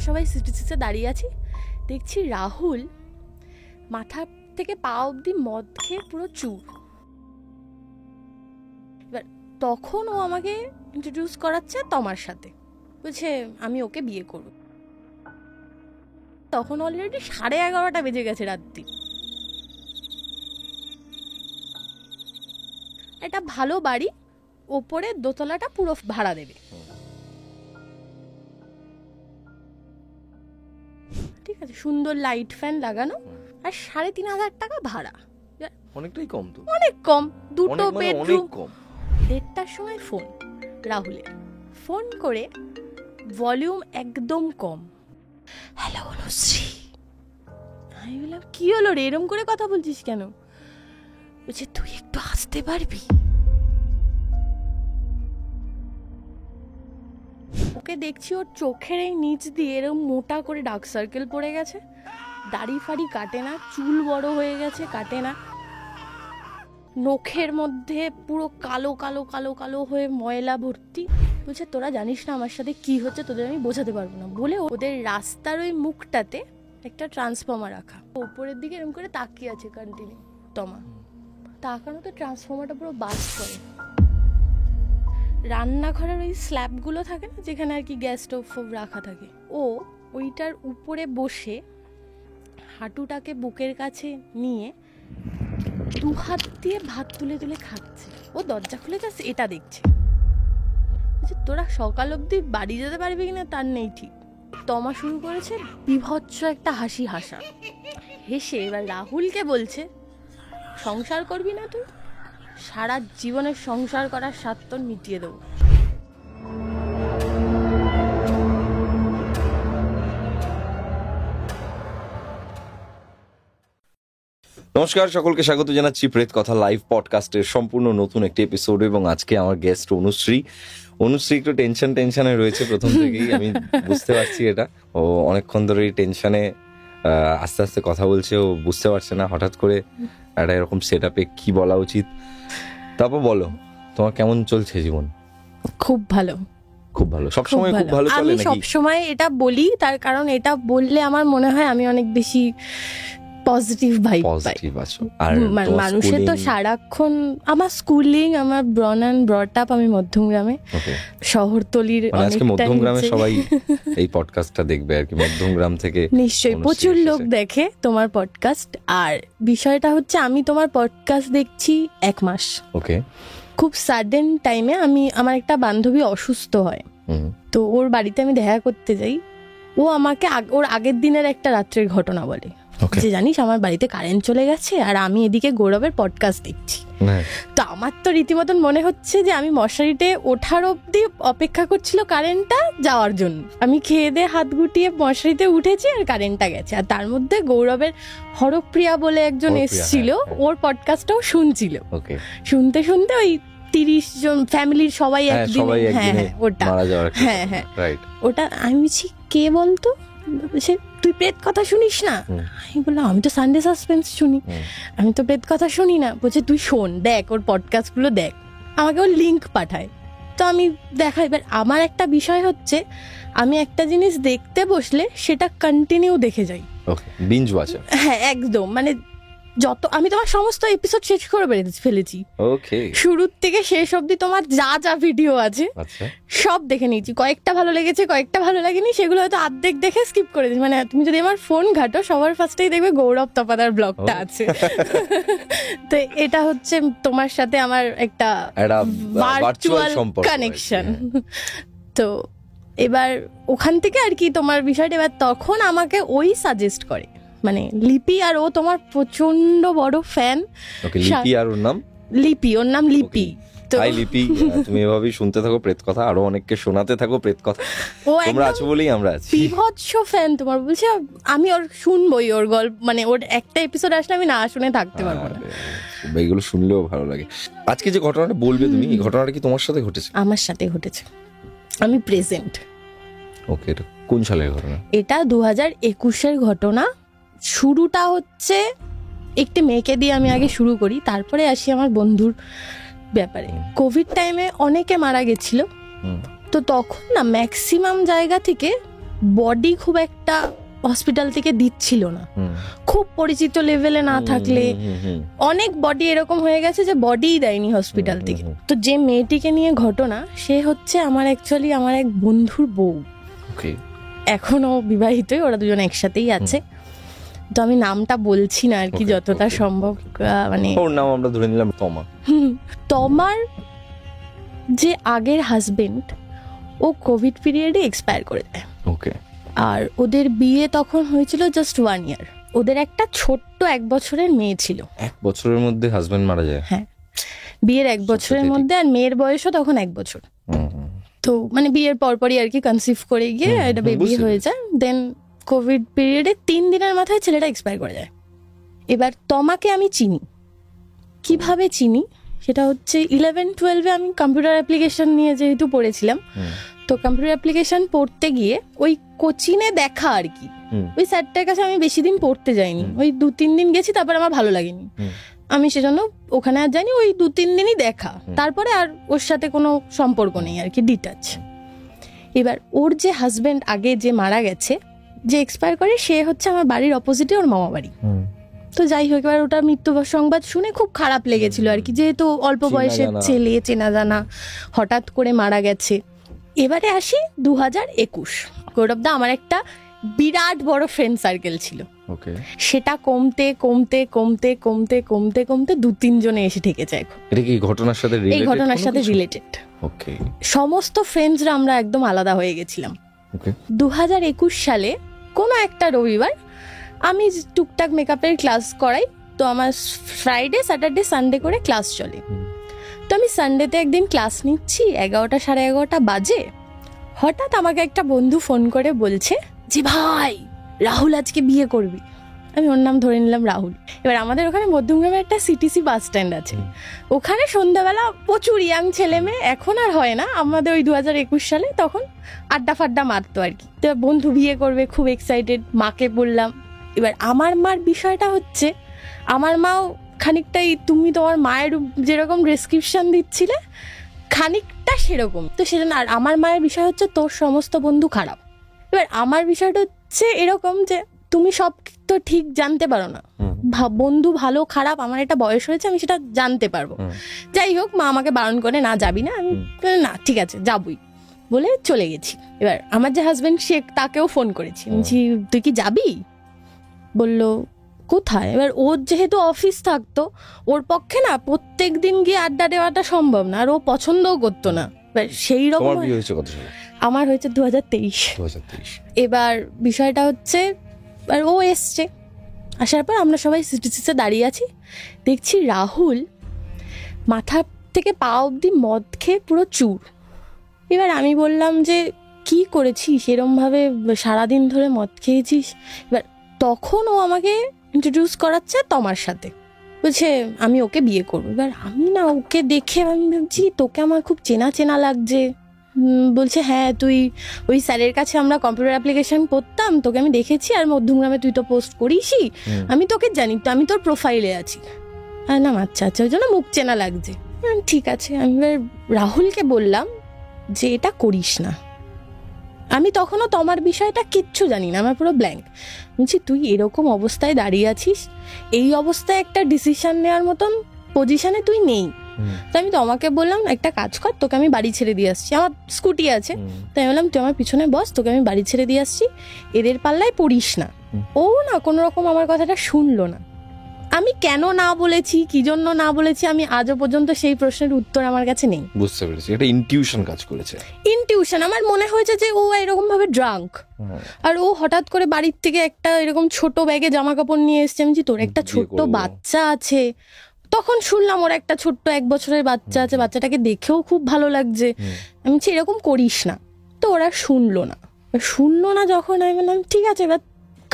সবাই সিটে দাঁড়িয়ে আছি, দেখছি রাহুল মাথা থেকে পা অবধি মদ খেয়ে পুরো চুর। এবার তখন ও আমাকে ইন্ট্রোডিউস করাচ্ছে তমার সাথে, বলছে আমি ওকে বিয়ে করব। তখন অলরেডি 11:30 বেজে গেছে রাত্রি। একটা ভালো বাড়ি, ওপরে দোতলাটা পুরো ভাড়া দেবে, ঠিক আছে, সুন্দর লাইট ফ্যান লাগানো, আর 3,500 টাকা ভাড়া। অনেকটাই কম তো, অনেক কম, দুটো বেডরুম। 1:30টার সময় ফোন রাহুলের, ফোন করে ভলিউম একদম কম, হ্যালো অনুশ্রী। আমি বললাম কি হলো রে, এরম করে কথা বলছিস কেন? বলছে তুই একটু আসতে পারবি? ওকে দেখছি ওর চোখের এই নিচ দিয়ে এরকম মোটা করে ডার্ক সার্কেল পড়ে গেছে, দাড়ি ফাড়ি কাটে না, চুল বড় হয়ে গেছে কাটে না, নখের মধ্যে পুরো কালো কালো কালো কালো হয়ে ময়লা ভর্তি। বলছে তোরা জানিস না আমার সাথে কি হচ্ছে, তোদের আমি বোঝাতে পারবো না। বলে ওদের রাস্তার ওই মুখটাতে একটা ট্রান্সফর্মার রাখা, উপরের দিকে এরকম করে তাকিয়ে আছে কন্টিনিউ। তমা তাকানো তো ট্রান্সফর্মারটা পুরো বাস্ট করে। রান্নাঘরের ওই স্ল্যাবগুলো থাকে না যেখানে আর কি গ্যাস স্টোভ ফোভ রাখা থাকে, ও ওইটার উপরে বসে হাঁটুটাকে বুকের কাছে নিয়ে 2 হাত দিয়ে ভাত তুলে তুলে খাচ্ছে। ও দরজা খুলে যাচ্ছে, এটা দেখছে। তোরা সকাল অবধি বাড়ি যেতে পারবি কিনা তার নেই ঠিক। তমা শুরু করেছে বিভৎস একটা হাসি হাসা, হেসে এবার রাহুলকে বলছে সংসার করবি না তুই? সারা জীবনের সংসার করার স্বাদ তোর মিটিয়ে দেবো। নমস্কার, সকলকে স্বাগত জানাচ্ছি প্রেত কথা লাইভ পডকাস্টের সম্পূর্ণ নতুন একটি এপিসোড। এবং আজকে আমার গেস্ট অনুশ্রী একটু টেনশনে রয়েছে প্রথম থেকেই, আমি বুঝতে পারছি এটা। ও অনেকক্ষণ ধরে টেনশনে আস্তে আস্তে কথা বলছে, ও বুঝতে পারছে না হঠাৎ করে একটা এরকম সেট আপে কি বলা উচিত। তারপর বলো, তোমার কেমন চলছে জীবন? খুব ভালো, খুব ভালো, সবসময় খুব ভালো চলে নাকি? আমি সবসময় এটা বলি, তার কারণ এটা বললে আমার মনে হয় আমি অনেক বেশি পজিটিভ ভাইব পাই। আর মানুষের তো সারাক্ষণ, আমার স্কুলিং, আমার ব্রন অ্যান্ড ব্রট আপ আমি মধ্যমগ্রামে, শহরতলির আজকে মধ্যমগ্রামে সবাই এই পডকাস্টটা দেখবে আর কি, মধ্যমগ্রাম থেকে নিশ্চয়ই প্রচুর লোক দেখে তোমার পডকাস্ট। আর বিষয়টা হচ্ছে আমি তোমার পডকাস্ট দেখছি 1 মাস। ওকে। খুব সাডেন টাইমে আমার একটা বান্ধবী অসুস্থ হয়, তো ওর বাড়িতে আমি দেখা করতে যাই। ও আমাকে ওর আগের দিনের একটা রাত্রের ঘটনা বলে যে জানিস আমার বাড়িতে কারেন্ট চলে গেছে আর আমি এদিকে গৌরবের পডকাস্ট দেখছি। তো আমার তো রীতিমতন মনে হচ্ছে যে আমি মশারিতে ওঠার অবধি অপেক্ষা করছিল কারেন্টটা যাওয়ার জন্য। আমি খেয়ে দিয়ে হাত গুটিয়ে মশারিতে উঠেছি আর কারেন্টটা গেছে। আর তার মধ্যে গৌরবের হরপ্রিয়া বলে একজন এসছিল, ওর পডকাস্টটাও শুনছিল। শুনতে শুনতে ওই 30 জন ফ্যামিলির সবাই একদিন, ওটা ওটা আমি বলছি কে বলতো, সে তুই প্রেত কথা শুনিস না? আমি বললাম আমি তো সানডে সাসপেন্স শুনি, আমি তো প্রেত কথা শুনি না। বলছে তুই শোন, দেখ ওর পডকাস্টগুলো দেখ। আমাকে ওর লিঙ্ক পাঠায়, তো আমি দেখাই। এবার আমার একটা বিষয় হচ্ছে আমি একটা জিনিস দেখতে বসলে সেটা কন্টিনিউ দেখে যাই, বিঞ্জ ওয়াচার। হ্যাঁ একদম, মানে যত আমি তোমার সমস্ত এপিসোড শেষ করে ফেলেছি, শুরুর থেকে শেষ অবধি তোমার যা যা ভিডিও আছে সব দেখে নিয়েছি। কয়েকটা ভালো লেগেছে, কয়েকটা ভালো লাগেনি, সেগুলো হয়তো অর্ধেক দেখে স্কিপ করে দিয়েছি। মানে তুমি যদি আমার ফোন ঘাটো সবার ফার্স্টেই দেখবে গৌরব তপাদার ব্লগটা আছে। তো এটা হচ্ছে তোমার সাথে আমার একটা ভার্চুয়াল কানেকশন। তো এবার ওখান থেকে আর কি তোমার বিষয়টা, এবার তখন আমাকে ওই সাজেস্ট করে, মানে লিপি, আর ও তোমার প্রচন্ড বড় ফ্যান। লিপি, আর ওর নাম লিপি, ওর নাম লিপি। হাই লিপি, তুমি এভাবেই শুনতে থাকো প্রেত কথা, আরো অনেককে শোনাতে থাকো প্রেত কথা। তোমরা আছো বলেই আমরা আছি। বিভৎস ফ্যান তোমার, বলছি আমি ওর শুনবই, ওর গল্প, মানে ওর একটা এপিসোড আসলে আমি না শুনে থাকতে পারবো না। এইগুলো শুনলেও ভালো লাগে। আজকে যে ঘটনাটা বলবে তুমি, এই ঘটনাটা কি তোমার সাথে ঘটেছে? আমার সাথে ঘটেছে, আমি প্রেজেন্ট। ওকে, এটা কোন সালের ঘটনা? এটা 2021-এর ঘটনা। শুরুটা হচ্ছে একটি মেয়েকে দিয়ে আমি আগে শুরু করি, তারপরে আসি আমার বন্ধুর ব্যাপারে। কোভিড টাইমে অনেকে মারা গেছিল, তো তখন না ম্যাক্সিমাম জায়গা থেকে বডি খুব একটা হসপিটাল থেকে দিচ্ছিল না, খুব পরিচিত লেভেলে না থাকলে অনেক বডি এরকম হয়ে গেছে যে বডিই দেয়নি হসপিটাল থেকে। তো যে মেয়েটিকে নিয়ে ঘটনা, সে হচ্ছে আমার অ্যাকচুয়ালি আমার এক বন্ধুর বউ, এখনো বিবাহিতই, ওরা দুজনে একসাথেই আছে। তো আমি নামটা বলছি না আর কি, যতটা সম্ভব। মানে ওর নাম আমরা ধরে নিলাম তমা। তমার যে আগের হাজবেন্ড, ও কোভিড পিরিয়ডে এক্সপায়ার করে দেয়। ওকে। আর ওদের বিয়ে তখন হয়েছিল জাস্ট 1 year। ওদের একটা ছোট্ট 1 বছরের মেয়ে ছিল। 1 বছরের মধ্যে হাজবেন্ড মারা যায়? হ্যাঁ, বিয়ের 1 বছরের মধ্যে। আর মেয়ের বয়সও তখন 1 বছর। তো মানে বিয়ের পরপরই আর কি কনসিভ করে গিয়ে একটা বেবি হয়ে যায়। দেন কোভিড পিরিয়ডে 3 দিনের মাথায় ছেলেটা এক্সপায়ার করে যায়। এবার তমাকে আমি চিনি, কিভাবে চিনি সেটা হচ্ছে 11-12-এ আমি কম্পিউটার অ্যাপ্লিকেশন নিয়ে যেহেতু পড়েছিলাম, তো কম্পিউটার অ্যাপ্লিকেশন পড়তে গিয়ে ওই কোচিনে দেখা আর কি, ওই স্যারটার কাছে আমি বেশি দিন পড়তে যাইনি, ওই 2-3 দিন গেছি, তারপর আমার ভালো লাগেনি, আমি সেজন্য ওখানে আর যাইনি। ওই 2-3 দিনই দেখা, তারপরে আর ওর সাথে কোনো সম্পর্ক নেই আর কি, ডিটাচ। এবার ওর যে হাজবেন্ড আগে যে মারা গেছে, যে এক্সপায়ার করে, সে হচ্ছে আমার বাড়ির অপোজিটে ওর মামা বাড়ি। তো যাই হোক, এবার ওটা মৃত্যু সংবাদ শুনে খুব খারাপ লেগেছিল আর কি, যেহেতু অল্প বয়সের ছেলে, চেনা জানা, হঠাৎ করে মারা গেছে। এবারে আসি 2021। গৌরবদা, আমার একটা বিরাট বড় ফ্রেন্ড সার্কেল ছিল, সেটা কমতে কমতে কমতে কমতে কমতে কমতে 2-3 জনে এসে ঠেকেছে এখন। এটা কি ঘটনার সাথে রিলেটেড? এই ঘটনার সাথে রিলেটেড। ওকে। সমস্ত ফ্রেন্ডসরা আমরা একদম আলাদা হয়ে গেছিলাম। 2021 সালে কোনো একটা রবিবার আমি টুকটাক মেকআপের ক্লাস করাই, তো আমার ফ্রাইডে, স্যাটারডে, সানডে করে ক্লাস চলে। তো আমি সানডেতে একদিন ক্লাস নিচ্ছি, 11টা 11:30 বাজে। হঠাৎ আমাকে একটা বন্ধু ফোন করে বলছে যে, ভাই রাহুল আজকে বিয়ে করবি। আমি ওর নাম ধরে নিলাম রাহুল। এবার আমাদের ওখানে মধ্যমগ্রামে একটা সিটিসি বাস স্ট্যান্ড আছে, ওখানে সন্ধ্যাবেলা প্রচুর ইয়াং ছেলে মেয়ে, এখন আর হয় না, আমাদের ওই 2021 সালে তখন আড্ডা ফাড্ডা মারতো আর কি। তো বন্ধু বিয়ে করবে, খুব এক্সাইটেড, মাকে বললাম। এবার আমার মার বিষয়টা হচ্ছে, আমার মাও খানিকটাই তুমি তোমার মায়ের যেরকম ডেসক্রিপশন দিচ্ছিলে খানিকটা সেরকম। তো সেজন্য আর আমার মায়ের বিষয় হচ্ছে তোর সমস্ত বন্ধু খারাপ। এবার আমার বিষয়টা হচ্ছে এরকম যে তুমি সব তো ঠিক জানতে পারো না, বন্ধু ভালো খারাপ আমার একটা বয়স হয়েছে, আমি সেটা জানতে পারবো। যাই হোক, মা আমাকে বারণ করে, না যাবি না। আমি না ঠিক আছে যাবই বলে চলে গেছি। এবার আমার যে হাজবেন্ড, সে তাকেও ফোন করেছি, বলছি তুই কি যাবি? বললো কোথায়? এবার ওর যেহেতু অফিস থাকতো, ওর পক্ষে না প্রত্যেক দিন গিয়ে আড্ডা দেওয়াটা সম্ভব না, আর ও পছন্দও করতো না। সেই রকম আমার হয়েছে 2023। এবার বিষয়টা হচ্ছে, আর ও এসছে, আসার পর আমরা সবাই সিটিসিতে দাঁড়িয়ে আছি, দেখছি রাহুল মাথা থেকে পা অবধি মদ খেয়ে পুরো চুর। এবার আমি বললাম যে কি করেছিস, সেরমভাবে সারাদিন ধরে মদ খেয়েছিস? এবার তখন ও আমাকে ইন্ট্রোডিউস করাচ্ছে তোমার সাথে, বলছে আমি ওকে বিয়ে করবো। এবার আমি না ওকে দেখে আমি ভাবছি তোকে আমার খুব চেনা চেনা লাগছে। বলছে হ্যাঁ তুই ওই স্যারের কাছে আমরা কম্পিউটার অ্যাপ্লিকেশন পড়তাম, তোকে আমি দেখেছি, আর মধ্যমগ্রামে তুই তো পোস্ট করিসই, আমি তোকে জানি, তো আমি তোর প্রোফাইলে আছি। আর না আচ্ছা আচ্ছা, ওই জন্য মুখ চেনা লাগছে। ঠিক আছে। আমি এবার রাহুলকে বললাম যে এটা করিস না। আমি তখনও তোমার বিষয়টা কিচ্ছু জানি না, আমার পুরো ব্ল্যাঙ্ক। বলছি তুই এরকম অবস্থায় দাঁড়িয়ে আছিস, এই অবস্থায় একটা ডিসিশন নেওয়ার মতন পজিশনে তুই নেই। তো আমি তোমাকে বললাম একটা কাজ কর, তোকে আমি বাড়ি ছেড়ে দিয়ে আসছি, আমার স্কুটি আছে, তাই বললাম তুই আমার পিছনে বস, তোকে আমি বাড়ি ছেড়ে দিয়ে আসছি, এদের পাল্লায় পড়িস না। ও না কোনো রকম আমার কথাটা শুনলো না। আমি কেন না বলেছি, কি জন্য না বলেছি, আমি আজও পর্যন্ত সেই প্রশ্নের উত্তর আমার কাছে নেই। বুঝতে পেরেছি, এটা ইনটিউশন কাজ করেছে। ইনটিউশন, আমার মনে হয়েছে যে ও এরকম ভাবে ড্রাঙ্ক, আর ও হঠাৎ করে বাড়ির থেকে একটা এরকম ছোট ব্যাগে জামা কাপড় নিয়ে এসছে। আমি তোর একটা ছোট্ট বাচ্চা আছে, তখন শুনলাম ওর একটা ছোট্ট 1 বছরের বাচ্চা আছে, বাচ্চাটাকে দেখেও খুব ভালো লাগছে। আমি এরকম করিস না। তো ওরা শুনলো না যখন আমি বললাম ঠিক আছে, এবার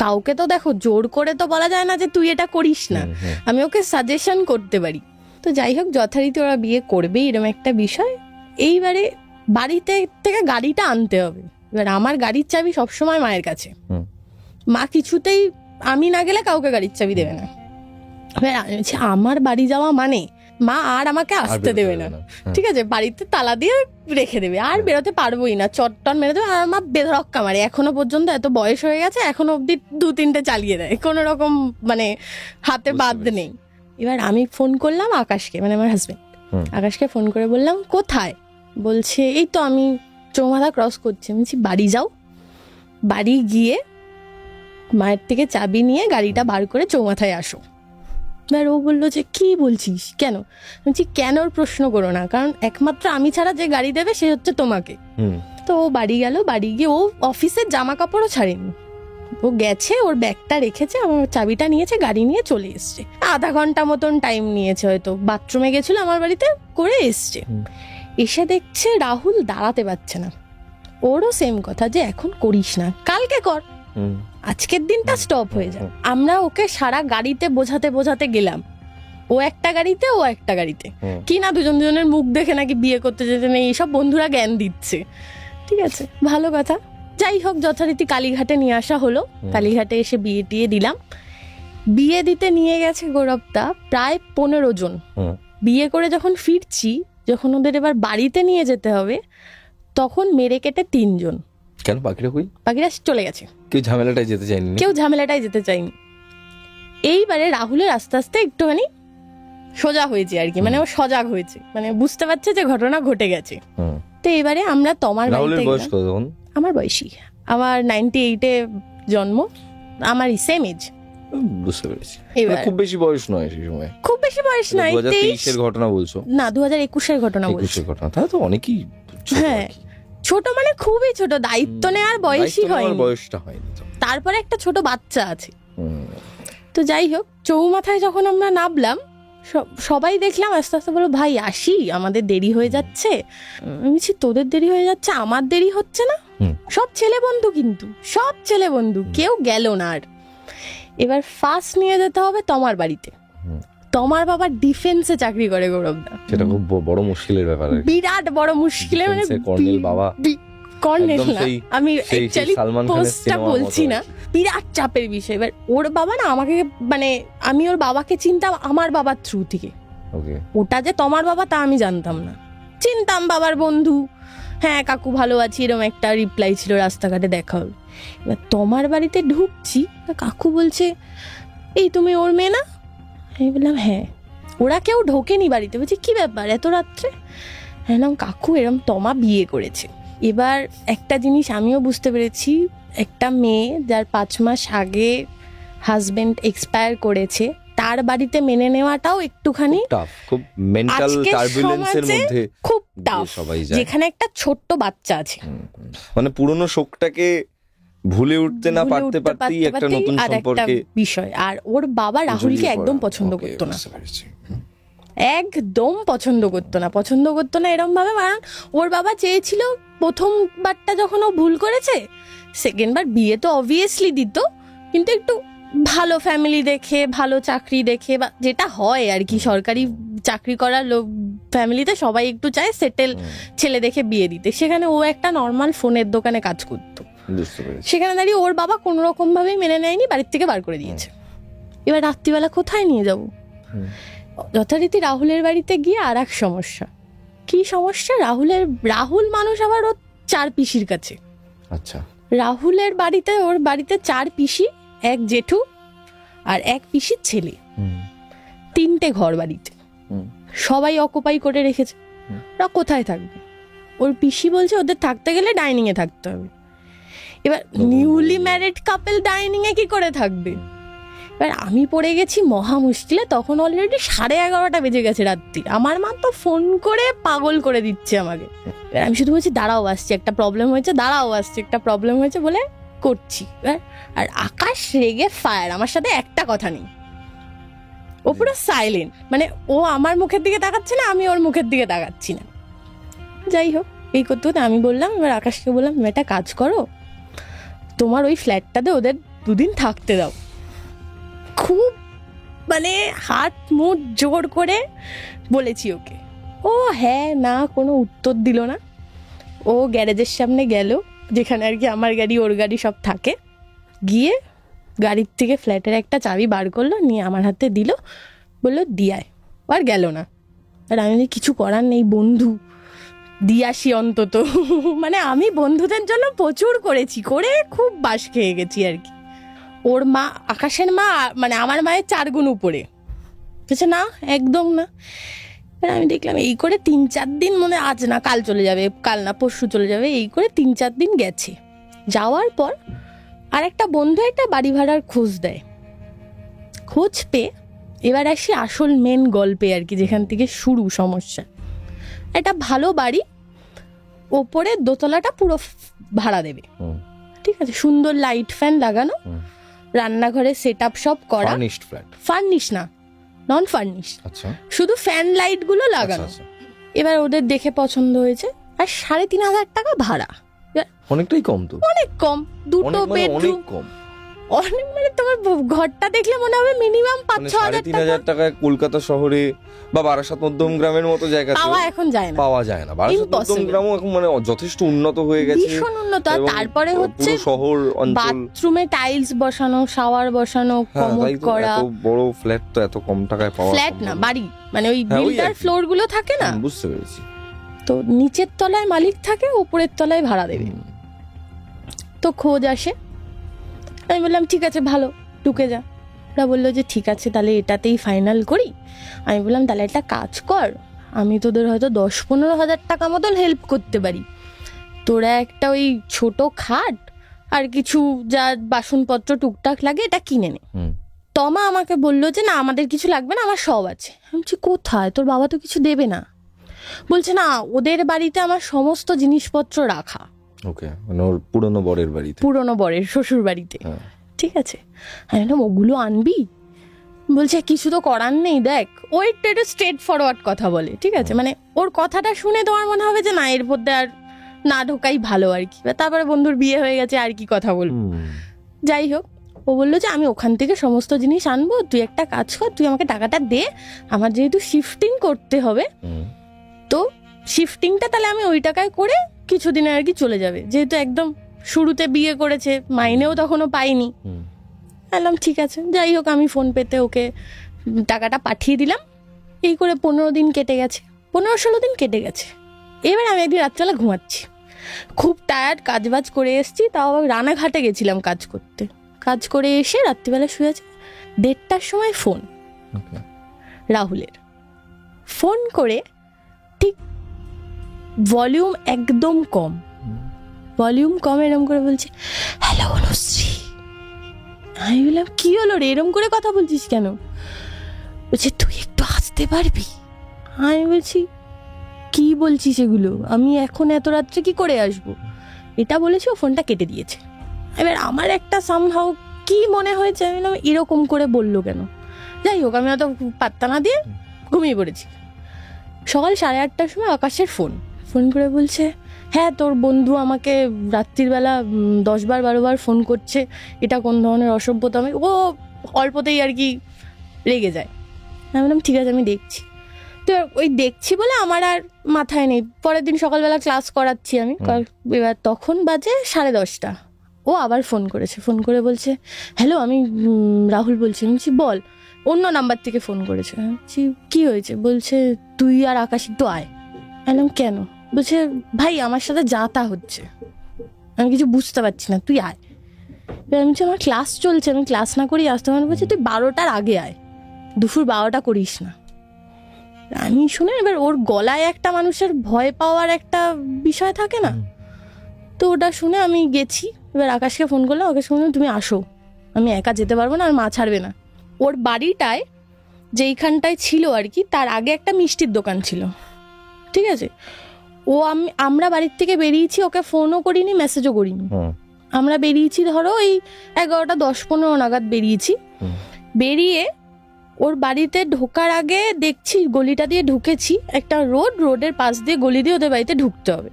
কাউকে তো দেখো জোর করে তো বলা যায় না যে তুই এটা করিস না, আমি ওকে সাজেশন করতে পারি। তো যাই হোক, যথারীতি ওরা বিয়ে করবে, এরকম একটা বিষয়। এইবারে বাড়িতে থেকে গাড়িটা আনতে হবে। এবার আমার গাড়ির চাবি সবসময় মায়ের কাছে, মা কিছুতেই আমি না গেলে কাউকে গাড়ির চাবি দেবে না। এবার আমার বাড়ি যাওয়া মানে মা আর আমাকে আসতে দেবে না, ঠিক আছে, বাড়িতে তালা দিয়ে রেখে দেবে, আর বেরোতে পারবোই না, চটটন মেরে দেবে। আর মা বেধরক্কা মারে, এখনো পর্যন্ত, এত বয়স হয়ে গেছে এখনো অব্দি 2-3টে চালিয়ে দেয়, কোনো রকম মানে হাতে বাদ নেই। এবার আমি ফোন করলাম আকাশকে, মানে আমার হাজবেন্ড, আকাশকে ফোন করে বললাম কোথায়? বলছে এই তো আমি চৌমাথা ক্রস করছি। আমি বলছি বাড়ি যাও, বাড়ি গিয়ে মায়ের থেকে চাবি নিয়ে গাড়িটা বার করে চৌমাথায় আসো। এবার ও বললো যে কি বলছিস, কেন? বলছি কেন ওর প্রশ্ন করো না, কারণ একমাত্র আমি ছাড়া যে গাড়ি দেবে সে হচ্ছে তোমাকে। তো ও বাড়ি গেল, বাড়ি গিয়ে ও অফিসের জামা কাপড়ও ছাড়েনি, ও গেছে, ওর ব্যাগটা রেখেছে, আমার চাবিটা নিয়েছে, গাড়ি নিয়ে চলে এসছে। আধা ঘন্টা মতন টাইম নিয়েছে হয়তো, বাথরুমে গেছিল আমার বাড়িতে, করে এসছে। এসে দেখছে রাহুল দাঁড়াতে পারছে না। ওরও সেম কথা যে এখন করিস না, কালকে কর, আজকের দিনটা স্টপ হয়ে যায়। আমরা ওকে সারা গাড়িতে বোঝাতে বোঝাতে গেলাম, ও একটা গাড়িতে ও একটা গাড়িতে, কি না দুজনের মুখ দেখে নাকি বিয়ে করতে যেতে নেই, এইসব বন্ধুরা জ্ঞান দিচ্ছে, ঠিক আছে, ভালো কথা। যাই হোক, যথারীতি কালীঘাটে নিয়ে আসা হলো, কালীঘাটে এসে বিয়ে টিয়ে দিলাম। বিয়ে দিতে নিয়ে গেছে গৌরবদা প্রায় 15 জন। বিয়ে করে যখন ফিরছি, যখন ওদের এবার বাড়িতে নিয়ে যেতে হবে, তখন মেরে কেটে 3 জন। কেন? বাকিরা কই? বাকিরা চলে গেছে, কেউ ঝামেলাটাই যেতে চায়নি, কেউ ঝামেলাটাই যেতে চায়নি। এইবারে রাহুলের আস্তে আস্তে একটুখানি সোজা হয়েছে আর কি, মানে ও সজাগ হয়েছে, মানে বুঝতে পারছে যে ঘটনা ঘটে গেছে। তো এবারে আমরা তোমার বাড়িতে, আমার বয়সী, আমার 98-এ জন্ম, আমারই সেম এজ। বুঝতে পেরেছি, খুব বেশি বয়স নয় সেই সময়, খুব বেশি বয়স নয়। 2023-এর ঘটনা বলছো না? 2021-এর ঘটনা বলছি। তাহলে তো অনেকই, হ্যাঁ ছোট, মানে খুবই ছোট, দায়িত্ব নেওয়ার বয়সই হয়নি, বয়সটা হয়নি। তারপরে একটা ছোট বাচ্চা আছে। তো যাই হোক, চৌমাথায় যখন আমরা নামলাম, সবাই দেখলাম আস্তে আস্তে বলো ভাই আসি, আমাদের দেরি হয়ে যাচ্ছে। আমি বলছি তোদের দেরি হয়ে যাচ্ছে, আমার দেরি হচ্ছে না? সব ছেলে বন্ধু, কিন্তু সব ছেলে বন্ধু, কেউ গেল না। আর এবার ফার্স্ট নিয়ে যেতে হবে তোমার বাড়িতে। তোমার বাবা ডিফেন্সে চাকরি করে গৌরবদা, সেটা খুব বড় মুশকিলের ব্যাপার, বিরাট বড় মুশকিলের, মানে কর্নেল বাবা, কর্নেল না, আমি অ্যাকচুয়ালি পোস্টটা বলছি না, বিরাট চাপের বিষয়। এবার ওর বাবা না আমাকে, মানে আমি ওর বাবাকে চিনতাম আমার বাবার থ্রু থেকে, ওটা যে তোমার বাবা তা আমি জানতাম না, চিনতাম বাবার বন্ধু, হ্যাঁ কাকু ভালো আছি, এরকম একটা রিপ্লাই ছিল, রাস্তাঘাটে দেখা হল। এবার তোমার বাড়িতে ঢুকছি, কাকু বলছে এই তুমি ওর মেয়ে না? আমি বললাম হ্যাঁ। ওরা কেউ ঢোকেনি বাড়িতে, বলছি কি ব্যাপার এত রাত্রে? হ্যাঁ কাকু এরম তমা বিয়ে করেছে। এবার একটা জিনিস আমিও বুঝতে পেরেছি, একটা মেয়ে যার 5 মাস আগে হাজবেন্ড এক্সপায়ার করেছে, তার বাড়িতে মেনে নেওয়াটাও একটুখানি খুব মেন্টাল টার্বুলেন্সের মধ্যে, খুব টাফ, যেখানে একটা ছোট্ট বাচ্চা আছে, মানে পুরনো শোকটাকে ভুলে উঠতে না পারতেই একটা নতুন সম্পর্কে বিষয়। আর ওর বাবা রাহুলকে একদম পছন্দ করতো না, একদম পছন্দ করতো না এরম ভাবে, কারণ ওর বাবা চেয়েছিল প্রথমবারটা যখন ও ভুল করেছে, সেকেন্ড বার বিয়ে তো অবভিয়াসলি দিত, কিন্তু একটু ভালো ফ্যামিলি দেখে, ভালো চাকরি দেখে, বা যেটা হয় আর কি, সরকারি চাকরি করার লোক ফ্যামিলিতে সবাই একটু চায় সেটেল ছেলে দেখে বিয়ে দিতে। সেখানে ও একটা নর্মাল ফোনের দোকানে কাজ করতো, সেখানে দাঁড়িয়ে ওর বাবা কোনো রকম ভাবেই মেনে নেয়নি, বাড়ির থেকে বার করে দিয়েছে। এবার রাত্রিবেলা কোথায় নিয়ে যাব? যথারীতি রাহুলের বাড়িতে গিয়ে আর এক সমস্যা। কি সমস্যা? রাহুল মানুষ আবার ওর 4 পিসির কাছে। আচ্ছা, রাহুলের বাড়িতে, ওর বাড়িতে 4 পিসি, 1 জেঠু আর 1 পিসির ছেলে, 3টে ঘর বাড়িতে, সবাই অকুপাই করে রেখেছে। ওরা কোথায় থাকবে? ওর পিসি বলছে ওদের থাকতে গেলে ডাইনিং এ থাকতে হবে। এবার নিউলি ম্যারিড কাপল ডাইনিং এ কি করে থাকবে? এবার আমি পড়ে গেছি মহা মুশকিলে। তখন অলরেডি 11:30 বেজে গেছে রাত্রি। আমার মা তো ফোন করে পাগল করে দিচ্ছে আমাকে। এবার আমি শুধু বলছি দাঁড়াও আসছি, একটা প্রবলেম হয়েছে, বলে করছি। আর আকাশ রেগে ফায়ার, আমার সাথে একটা কথা নেই, ও পুরো সাইলেন্ট, মানে ও আমার মুখের দিকে তাকাচ্ছে না, আমি ওর মুখের দিকে তাকাচ্ছি না। যাই হোক, এই করতে করতে আমি বললাম, এবার আকাশকে বললাম একটা কাজ করো, তোমার ওই ফ্ল্যাটটাতে ওদের 2 দিন থাকতে দাও। খুব মানে হাত মুখ জোর করে বলেছি ওকে। ও হ্যাঁ না কোনো উত্তর দিল না। ও গ্যারেজের সামনে গেল, যেখানে আর কি আমার গাড়ি ওর গাড়ি সব থাকে, গিয়ে গাড়ির থেকে ফ্ল্যাটের একটা চাবি বার করলো, নিয়ে আমার হাতে দিল, বললো দিয়ায়। আর গেল না, আর আমি কিছু করার নেই, বন্ধু দিয়ে আসি অন্তত। মানে আমি বন্ধুদের জন্য প্রচুর করেছি, করে খুব বাস খেয়ে গেছি আর কি। ওর মা, আকাশের মা, মানে আমার মায়ের 4 গুণ উপরে, বলছে না একদম না। আমি দেখলাম এই করে 3-4 দিন, মনে আজ না কাল চলে যাবে, কাল না পরশু চলে যাবে, এই করে 3-4 দিন গেছে। যাওয়ার পর আর একটা বন্ধু একটা বাড়ি ভাড়ার খোঁজ দেয়। খোঁজ পেয়ে এবার আসি আসল মেন গল্পে আর কি, যেখান থেকে শুরু সমস্যা। একটা ভালো বাড়ি, ওপরে দোতলাটা পুরো ভাড়া দেবে, ঠিক আছে, সুন্দর লাইট ফ্যান লাগানো, রান্নাঘরে সেট আপ সব করা, ফার্নিশ না, নন ফার্নিশ, শুধু ফ্যান লাইট গুলো লাগানো। এবার ওদের দেখে পছন্দ হয়েছে, আর 3,500 টাকা ভাড়া। অনেকটাই কম তো, অনেক কম, 2টো বেডরুম, অনেক, মানে তোমার ঘরটা দেখলে মনে হবে মিনিমাম 5-6 টাকা। কলকাতা শহরে বা বারাসাত মধ্যম গ্রামের মতো জায়গা পাওয়া এখন যায় না, বারাসাত মধ্যম গ্রামও এখন মানে যথেষ্ট উন্নত হয়ে গেছে, ভীষণ উন্নত। আর তারপরে হচ্ছে শহর অঞ্চল, বাথরুমে টাইলস বসানো, শাওয়ার বসানো, কমোড করা। এত বড় ফ্ল্যাট তো এত কম টাকায় পাওয়া, ফ্ল্যাট না বাড়ি, মানে ওই বিল্ডার ফ্লোর গুলো থাকে না, বুঝতে পেরেছি। তো নিচের তলায় মালিক থাকে, উপরের তলায় ভাড়া দেবে। তো খোঁজ আসে, আমি বললাম ঠিক আছে ভালো, ঢুকে যা। ওরা বললো যে ঠিক আছে তাহলে এটাতেই ফাইনাল করি। আমি বললাম তাহলে একটা কাজ কর, আমি তোদের হয়তো 10-15 হাজার টাকা মতন হেল্প করতে পারি, তোরা একটা ওই ছোট খাট আর কিছু যা বাসনপত্র টুকটাক লাগে এটা কিনে নে। তমা আমাকে বললো যে না আমাদের কিছু লাগবে না, আমার সব আছে। আমি বলছি কোথায়, তোর বাবা তো কিছু দেবে না। বলছে না ওদের বাড়িতে আমার সমস্ত জিনিসপত্র রাখা। ওকে, মানে ওর পুরনো বরের বাড়িতে, পুরনো বরের শ্বশুর বাড়িতে, ঠিক আছে। আমি বললাম ওগুলো আনবি? বলছে কিছু তো করার নেই, দেখ ও একটু স্ট্রেট ফরওয়ার্ড কথা বলে, ঠিক আছে, মানে ওর কথাটা শুনে তোমার মনে হবে যে না এর মধ্যে আর না ঢোকাই ভালো আর কি। তারপরে বন্ধুর বিয়ে হয়ে গেছে, আর কি কথা বলবো। যাই হোক, ও বললো যে আমি ওখান থেকে সমস্ত জিনিস আনবো, তুই একটা কাজ কর, তুই আমাকে টাকাটা দে, আমার যেহেতু শিফটিং করতে হবে, তো শিফটিংটা তাহলে আমি ওই টাকায় করে কিছুদিনে আর কি চলে যাবে, যেহেতু একদম শুরুতে বিয়ে করেছে, মাইনেও তখনও পাইনি। বললাম ঠিক আছে। যাই হোক, আমি ফোন পেতে ওকে টাকাটা পাঠিয়ে দিলাম। এই করে 15 দিন কেটে গেছে, 15-16 দিন কেটে গেছে। এবার আমি একদিন রাত্রেবেলা ঘুমাচ্ছি, খুব টায়ার্ড, কাজবাজ করে এসছি, তাও আবার রানাঘাটে গেছিলাম কাজ করতে। কাজ করে এসে রাত্রিবেলা শুয়ে আছি, 1:30টার সময় ফোন রাহুলের। ফোন করে ঠিক ভলিউম একদম কম, ভলিউম কম এরম করে বলছে, হ্যালো অনুশ্রী। আমি বললাম কি হলো রে, এরম করে কথা বলছিস কেন? বলছে তুই একটু আসতে পারবি? আমি বলছি কি বলছিস এগুলো, আমি এখন এত রাত্রে কি করে আসবো? এটা বলেছি, ও ফোনটা কেটে দিয়েছে। এবার আমার একটা সামহাউ কি মনে হয়েছে, আমি বললাম এরকম করে বললো কেন। যাই হোক, আমি অত পাত্তা না দিয়ে ঘুমিয়ে পড়েছি। সকাল 8:30টার সময় আকাশের ফোন করে বলছে, হ্যাঁ তোর বন্ধু আমাকে রাত্রির বেলা 10-12বার ফোন করছে, এটা কোন ধরনের অসভ্যতা। আমি ও অল্পতেই আর কি রেগে যায়। আমি বললাম ঠিক আছে আমি দেখছি। তো ওই দেখছি বলে আমার আর মাথায় নেই, পরের দিন সকালবেলা ক্লাস করাচ্ছি আমি। এবার তখন বাজে 10:30, ও আবার ফোন করেছে। ফোন করে বলছে, হ্যালো আমি রাহুল বলছি। আমি বলছি বল। অন্য নাম্বার থেকে ফোন করেছে। বলছি কি হয়েছে? বলছে তুই আর আকাশ একটু আয়। বললাম কেন? বলছে ভাই আমার সাথে যা তা হচ্ছে, আমি কিছু বুঝতে পারছি না, তুই আয়। আমি বলছি আমার ক্লাস চলছে, আমি ক্লাস না করি আসতে পারবো। বলছে তুই 12টার আগে আয়, দুপুর 12টা করিস না। আমি শুনে এবার ওর গলায় একটা মানুষের ভয় পাওয়ার একটা বিষয় থাকে না, তো ওটা শুনে আমি গেছি। এবার আকাশকে ফোন করলাম, আকাশ বললাম তুমি আসো, আমি একা যেতে পারবো না, আর মা ছাড়বে না। ওর বাড়িটায় যেইখানটায় ছিল আর কি, তার আগে একটা মিষ্টির দোকান ছিল, ঠিক আছে। আমরা বাড়ির থেকে বেরিয়েছি, ওকে ফোনও করিনি, মেসেজও করিনি। আমরা বেরিয়েছি ধরো ওই 11টা 10-15 নাগাদ বেরিয়েছি। বেরিয়ে ওর বাড়িতে ঢোকার আগে দেখছি গলিটা দিয়ে ঢুকেছি, একটা রোডের পাশ দিয়ে গলি দিয়ে ওদের বাড়িতে ঢুকতে হবে।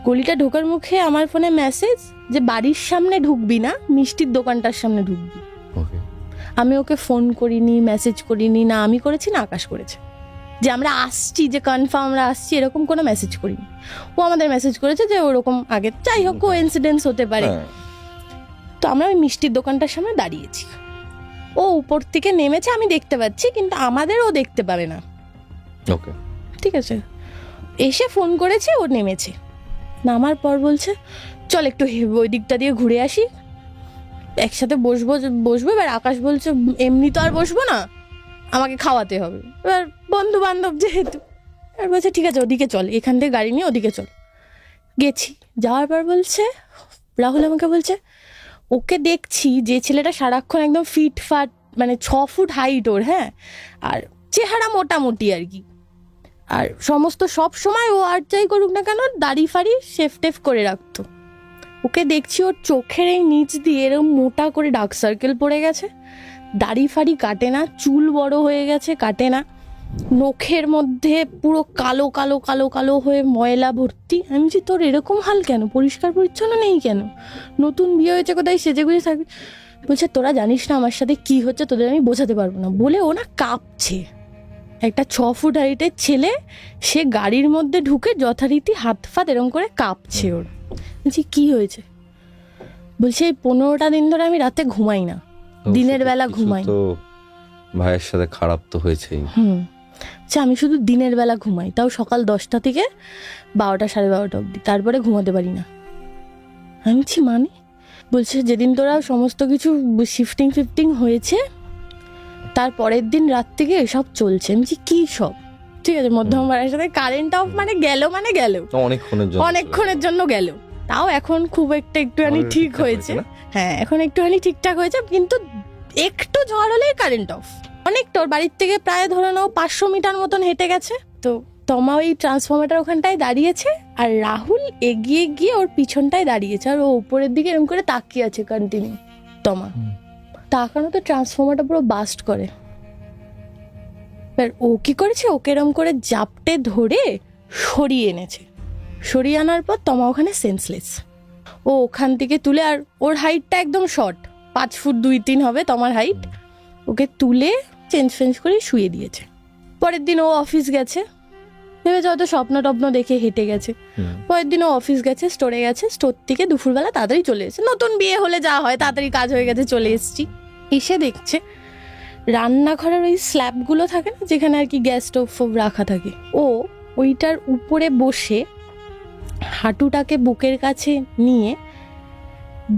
গলিটা ঢোকার মুখে আমার ফোনে মেসেজ যে বাড়ির সামনে ঢুকবি না, মিষ্টির দোকানটার সামনে ঢুকবি। আমি ওকে ফোন করিনি, মেসেজ করিনি, না আমি করেছি না আকাশ করেছে, যে আমরা আসছি, যে কনফার্ম আমরা আসছি, এরকম কোনো মেসেজ করিনি। ও আমাদের মেসেজ করেছে যে ওরকম আগে, যাই হোক কোইন্সিডেন্স হতে পারে। তো আমরা ওই মিষ্টির দোকানটার সামনে দাঁড়িয়েছি। ও উপর থেকে নেমেছে, আমি দেখতে পাচ্ছি, কিন্তু আমাদের ও দেখতে পাবে না। ঠিক আছে, এসে ফোন করেছে, ও নেমেছে, নামার পর বলছে চল একটু ওই দিকটা দিয়ে ঘুরে আসি, একসাথে বসবো। এবার আকাশ বলছে এমনি তো আর বসবো না, আমাকে খাওয়াতে হবে। এবার বন্ধু বান্ধব যেহেতু, এবার বলছে ঠিক আছে ওদিকে চল, এখান থেকে গাড়ি নিয়ে ওদিকে চল। গেছি, যাওয়ার পর বলছে রাহুল আমাকে বলছে ওকে দেখছি যে ছেলেটা সারাক্ষণ একদম ফিট ফাট, মানে 6 ফুট হাইট ওর, হ্যাঁ, আর চেহারা মোটামুটি আর কি, আর সমস্ত সব সময় ও আর যাই করুক না কেন দাড়ি ফাড়ি শেফ টেফ করে রাখতো। ওকে দেখছি ওর চোখের এই নিচ দিয়ে এরকম মোটা করে ডার্ক সার্কেল পড়ে গেছে, দাড়ি ফাড়ি কাটে না, চুল বড় হয়ে গেছে কাটে না, নখের মধ্যে পুরো কালো কালো কালো কালো হয়ে ময়লা ভর্তি। আমি বলছি তোর এরকম হাল কেন, পরিষ্কার পরিচ্ছন্ন নেই কেন, নতুন বিয়ে হয়েছে কোথায় সেজে গুজে থাকবি? বলছে তোরা জানিস না আমার সাথে কি হচ্ছে, তোদের আমি বোঝাতে পারবো না। বলে ও না কাঁপছে, একটা 6 ফুট হাইটের ছেলে, সে গাড়ির মধ্যে ঢুকে যথারীতি হাত ফাত এরকম করে কাঁপছে। ওর বলছি কি হয়েছে? বলছে এই 15টা দিন ধরে আমি রাতে ঘুমাই না, দিনের বেলা ঘুমাই। তো ভাইয়ের সাথে খারাপ তো হয়েছেই। আমি শুধু দিনের বেলা ঘুমাই, তাও সকাল 10টা থেকে 12টা 12:30 অবধি, তারপরে ঘুমাতে পারি না। আমি বলছি মানে? বলছে যেদিন তোরা সমস্ত কিছু শিফটিং হয়েছে তার পরের দিন রাত থেকে এসব চলছে। আমি বলছি কি সব? ঠিক আছে, মধ্যমবারের সাথে কারেন্ট অফ মানে গেল অনেকক্ষণের জন্য গেল, তাও এখন খুব একটুখানি ঠিক হয়েছে। হ্যাঁ এখন একটুখানি ঠিকঠাক হয়েছে, কিন্তু একটু ঝড় হলেই কারেন্ট অফ। অনেকটা ওর বাড়ির থেকে প্রায় ধরে নাও 500 মিটার মতন হেঁটে গেছে। তো তমা ওই ট্রান্সফরমারটার ওখানটায় দাঁড়িয়েছে, আর রাহুল এগিয়ে গিয়ে ওর পিছনটায় দাঁড়িয়েছে, আর ও উপরের দিকে এরকম করে তাকিয়ে আছে কন্টিনিউ। তমা তাকানো তো ট্রান্সফরমারটা পুরো বাস্ট করে। এবার ও কি করেছে, ওকে এরকম করে জাপটে ধরে সরিয়ে এনেছে। সরিয়ে আনার পর তমা ওখানে সেন্সলেস। ও ওখান থেকে তুলে, আর ওর হাইটটা একদম শর্ট, 5 ফুট 2-3 হবে তোমার হাইট, ওকে তুলে চেঞ্জ করে শুয়ে দিয়েছে। পরের দিন ও অফিস গেছে, ভেবেছে হয়তো স্বপ্ন টপ্ন দেখে হেঁটে গেছে। পরের দিন ও অফিস গেছে, স্টোরে গেছে, স্টোর থেকে দুপুরবেলা তাড়াতাড়ি চলে এসেছে। নতুন বিয়ে হলে যা হয়, তাড়াতাড়ি কাজ হয়ে গেছে, চলে এসেছি। এসে দেখছে রান্নাঘরের ওই স্ল্যাবগুলো থাকে না যেখানে আর কি গ্যাস স্টোভ রাখা থাকে, ও ওইটার উপরে বসে হাঁটুটাকে বুকের কাছে নিয়ে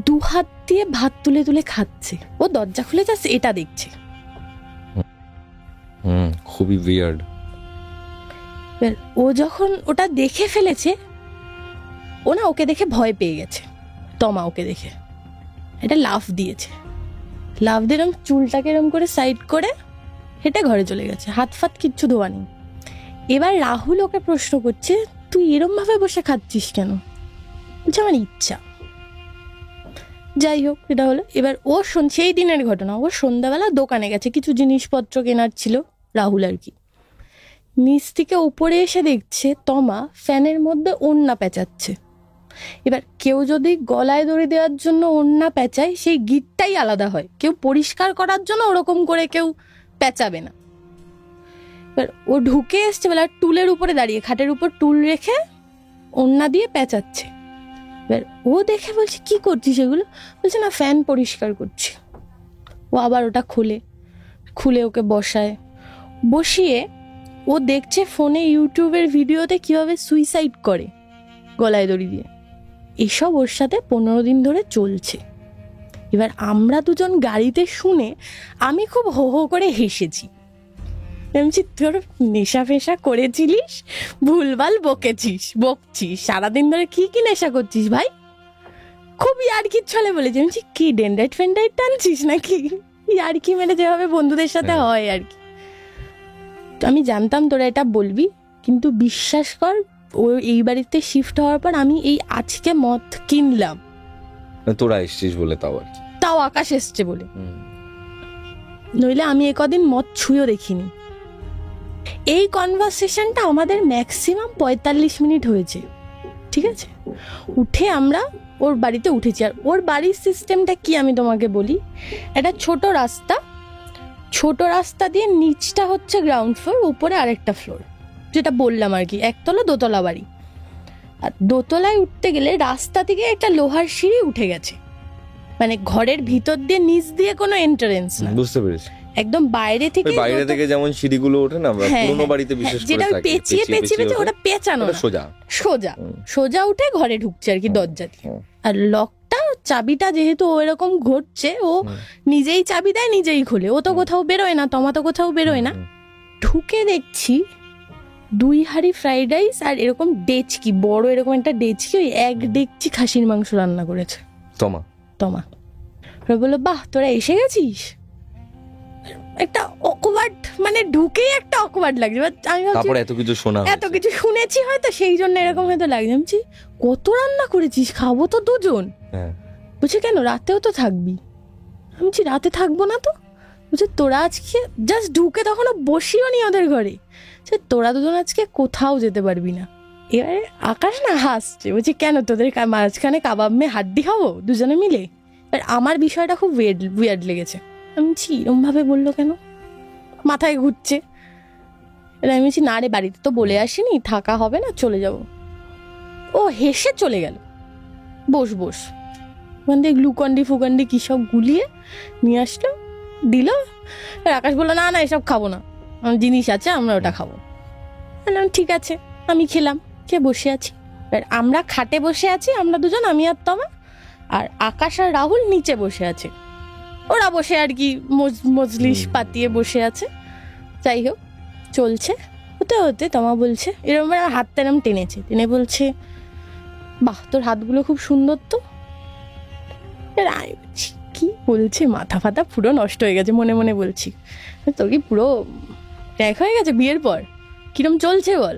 2 হাত দিয়ে ভাত তুলে তুলে খাচ্ছে। ও দরজা খুলে যাচ্ছে, এটা দেখছে। খুবই উইয়ার্ড। ও যখন ওটা দেখে ফেলেছে, ও না ওকে দেখে ভয় পেয়ে গেছে। তমা ওকে দেখে এটা লাফ দিয়েছে, লাফ দিয়ে এরম চুলটাকে এরম করে সাইড করে হেঁটে ঘরে চলে গেছে, হাত ফাত কিচ্ছু ধোয়া নেই। এবার রাহুল ওকে প্রশ্ন করছে তুই এরম ভাবে বসে খাচ্ছিস কেন? বলছে আমার ইচ্ছা। যাই হোক, এটা হলো। এবার ও সেই দিনের ঘটনা, ও সন্ধ্যাবেলা দোকানে গেছে, কিছু জিনিসপত্র কেনার ছিল রাহুল আর কি। নিচ থেকে উপরে এসে দেখছে তমা ফ্যানের মধ্যে ওড়না পেঁচাচ্ছে। এবার কেউ যদি গলায় দড়ি দেওয়ার জন্য ওড়না পেঁচায়, সেই গিটটাই আলাদা হয়, কেউ পরিষ্কার করার জন্য ওরকম করে কেউ পেঁচাবে না। এবার ও ঢুকে এসছে বলে টুলের উপরে দাঁড়িয়ে, খাটের উপর টুল রেখে ওড়না দিয়ে পেঁচাচ্ছে। এবার ও দেখে বলছে কি করছিস এগুলো? বলছে না ফ্যান পরিষ্কার করছি। ও আবার ওটা খুলে ওকে বসিয়ে ও দেখছে ফোনে ইউটিউবের ভিডিওতে কিভাবে সুইসাইড করে গলায় দড়ি দিয়ে। এসব ওর সাথে 15 দিন ধরে চলছে। এবার আমরা দুজন গাড়িতে শুনে আমি খুব হো হো করে হেসেছি। বলছি তোর নেশা ফেশা করেছিলিস, ভুলভাল বকছিস, সারাদিন ধরে কি নেশা করছিস ভাই? খুব ইয়ার্কির ছলে বলেছি। বলছি কি ডেন্ডাইট ফেন্ডাইট টানছিস নাকি? ইয়ার্কি মেরে যেভাবে বন্ধুদের সাথে হয় আর কি। আমি জানতাম তোরা এটা বলবি, কিন্তু বিশ্বাস কর ও এই বাড়িতে শিফট হওয়ার পর আমি এই আজকে মদ কিনলাম। তোরা এসছিস বলে? তাও আকাশ এসছে বলে, নইলে আমি কদিন মদ ছুঁয়েও দেখিনি। এই কনভারসেশনটা আমাদের ম্যাক্সিমাম 45 মিনিট হয়েছে, ঠিক আছে? উঠে আমরা ওর বাড়িতে উঠেছি। আর ওর বাড়ির সিস্টেমটা কি আমি তোমাকে বলি। একটা ছোট রাস্তা দিয়ে নিচটা হচ্ছে গ্রাউন্ড ফ্লোর, উপরে আরেকটা ফ্লোর, যেটা বললাম আর কি, 1তলা 2তলা বাড়ি। আর 2তলায় উঠতে গেলে রাস্তা থেকে একটা লোহার সিঁড়ি উঠে গেছে, মানে ঘরের ভিতর দিয়ে নিচ দিয়ে কোনো এন্ট্রান্স না। বুঝতে পেরেছি। একদম বাইরে থেকে যেমন সিঁড়িগুলো ওঠে না পুরোনো বাড়িতে বিশেষ করে, যেটা পেঁচিয়ে ওটা পেঁচানো না, সোজা উঠে ঘরে ঢুকছে আর কি দরজা দিয়ে। আর লকটা চাবিটা যেহেতু ওইরকম ঘটছে, ও নিজেই চাবি দেয় নিজেই খোলে, ও তো কোথাও বেরোয় না, তমা তো কোথাও বেরোয় না। ঢুকে দেখছি 2 হাঁড়ি ফ্রাইড রাইস আর এরকম ডেচকি, বড় এরকম একটা ডেচকি, ওই 1 ডেকচি খাসির মাংস রান্না করেছে তমা। বললো বাহ তোরা এসে গেছিস। একটা অকওয়ার্ড, মানে ঢুকেই একটা অকওয়ার্ড লাগছে। আমি এত কিছু শুনেছি হয়তো সেই জন্য এরকম হয়তো লাগছে। আমি কত রান্না করেছিস, খাবো তো 2 জন। বলছে কেন, রাতেও তো থাকবি। আমি রাতে থাকবো না তো। বলছে তোরা আজকে জাস্ট ঢুকে তখনও বসিও নি ওদের ঘরে, তোরা 2 জন আজকে কোথাও যেতে পারবি না। এবারে আকাশ না হাসছে, বলছে কেন তোদের মাঝখানে কাবাব মে হাড্ডি খাবো 2 জনে মিলে। এবার আমার বিষয়টা খুব উইয়ার্ড লেগেছে। আমি এরম ভাবে বললো কেন, মাথায় ঘুরছে। আমি বলছি না রে, বাড়িতে তো বলে আসিনি, থাকা হবে না, চলে যাব। ও হেসে চলে গেল। বস ওখান থেকে গ্লুকন্ডি ফুকন্ডি কি সব গুলিয়ে নিয়ে আসলো, দিল। আকাশ বললো না এসব খাবো না, জিনিস আছে আমরা ওটা খাবো। ঠিক আছে, আমি খেলাম, খেয়ে বসে আছি। আমরা খাটে বসে আছি, আমরা 2 জন, আমি আর তমা। আর আকাশ আর রাহুল নিচে বসে আছে, ওরা বসে আর কি মজলিস পাতিয়ে বসে আছে। যাই হোক চলছে, হতে হতে তমা বলছে, এরকম হাতটা এরম টেনে বলছে বাহ তোর হাতগুলো খুব সুন্দর তো। কি বলছে, মাথা ফাতা পুরো নষ্ট হয়ে গেছে, মনে মনে বলছি তোর কি পুরো ট্যাক হয়ে গেছে বিয়ের পর, কিরম চলছে বল।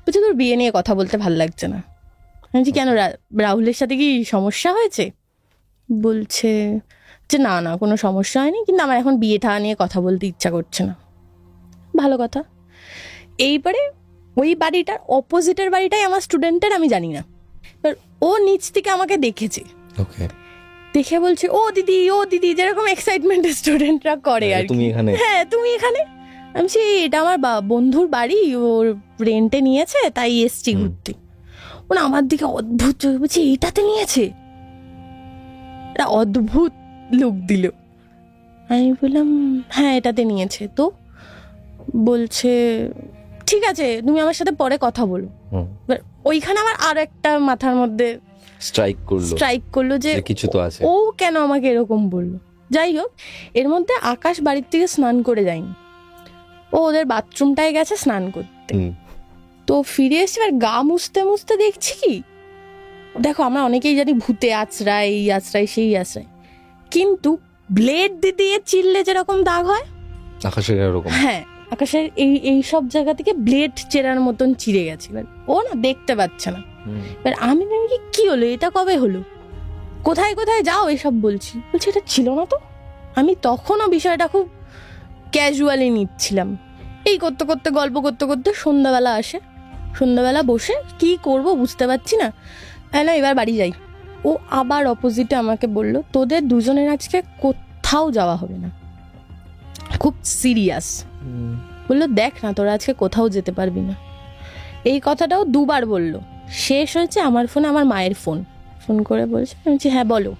বলছে তোর বিয়ে নিয়ে কথা বলতে ভাল লাগছে না। বলছি কেন, রাহুলের সাথে কি সমস্যা হয়েছে? বলছে যে না কোনো সমস্যা হয়নি, কিন্তু আমার এখন বিয়েটা নিয়ে কথা বলতে ইচ্ছা করছে না। ভালো কথা। এইবারে ওই বাড়িটার অপোজিটের বাড়িটাই আমার স্টুডেন্টের, আমি জানি না। এবার ও নিচ থেকে আমাকে দেখেছে, দেখে বলছে ও দিদি, যেরকম এক্সাইটমেন্ট স্টুডেন্টরা করে আর কি। হ্যাঁ তুমি এখানে। আমি এটা আমার বন্ধুর বাড়ি, ওর রেন্টে নিয়েছে, তাই এসছি ঘুরতে। ওনা আমার দিকে অদ্ভুত বলছে এটাতে নিয়েছে, এটা অদ্ভুত লুক দিল। আমি বললাম হ্যাঁ এটাতে নিয়েছে। তো বলছে ঠিক আছে তুমি আমার সাথে পরে কথা বলো। ওইখানে আমার আর একটা মাথার মধ্যে স্ট্রাইক করলো যে কিছু তো আছে, ও কেন আমাকে এরকম বললো। যাই হোক, এর মধ্যে আকাশ বাড়ির থেকে স্নান করে যায়নি, ও ওদের বাথরুমটায় গেছে স্নান করতে। তো ফিরে এসে এবার গা মুছতে দেখছি কি, দেখো আমরা অনেকেই জানি ভূতে আছড়ায়, এই আছড়ায় সেই আছড়ায়, কিন্তু ব্লেড দিয়ে চিল্লে যেরকম দাগ হয় আকাশের এরকম, হ্যাঁ আকাশের এই সব জায়গা থেকে ব্লেড চেরার মতন চিড়ে গেছে। এবার ও না দেখতে পাচ্ছে না। এবার আমি কি হলো, এটা কবে হলো, কোথায় যাও এসব বলছি এটা ছিল না তো। আমি তখনও বিষয়টা খুব ক্যাজুয়ালি নিচ্ছিলাম। এই করতে গল্প করতে সন্ধ্যাবেলা আসে, সন্ধ্যাবেলা বসে কি করব বুঝতে পারছি না, না এবার বাড়ি যাই। ও আবার অপোজিটে আমাকে বলল তোদের 2 জনের আজকে কোথাও যাওয়া হবে না, খুব সিরিয়াস। বললো দেখ না তোরা আজকে কোথাও যেতে পারবি না। এই কথাটাও 2 বার বললো। শেষ হয়েছে আমার ফোনে আমার মায়ের ফোন করে বলছে, আমি বলছি হ্যাঁ বলো।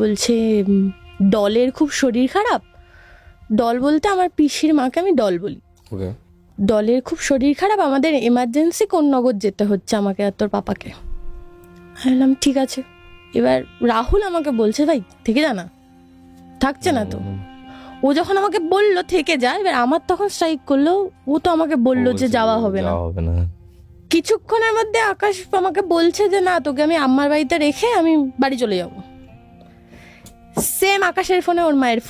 বলছে ডলের খুব শরীর খারাপ। ডল বলতে আমার পিসির মাকে আমি ডল বলি। ডলের খুব শরীর খারাপ, আমাদের এমার্জেন্সি কোন্নগর যেতে হচ্ছে আমাকে আর তোর পাপাকে। বললাম ঠিক আছে। এবার রাহুল আমাকে বলছে ভাই থেকে যা না, থাকছে না তো। ও যখন আমাকে বললো থেকে যা, এবার আমার তখন স্ট্রাইক করলো, ও তো আমাকে বললো যে যাওয়া হবে না। কিছুক্ষণের মধ্যে আকাশ আমাকে বলছে যে না তোকে আমি আম্মার বাড়িতে রেখে আমি বাড়ি চলে যাব। সেম আকাশের ফোনে ওর মায়ের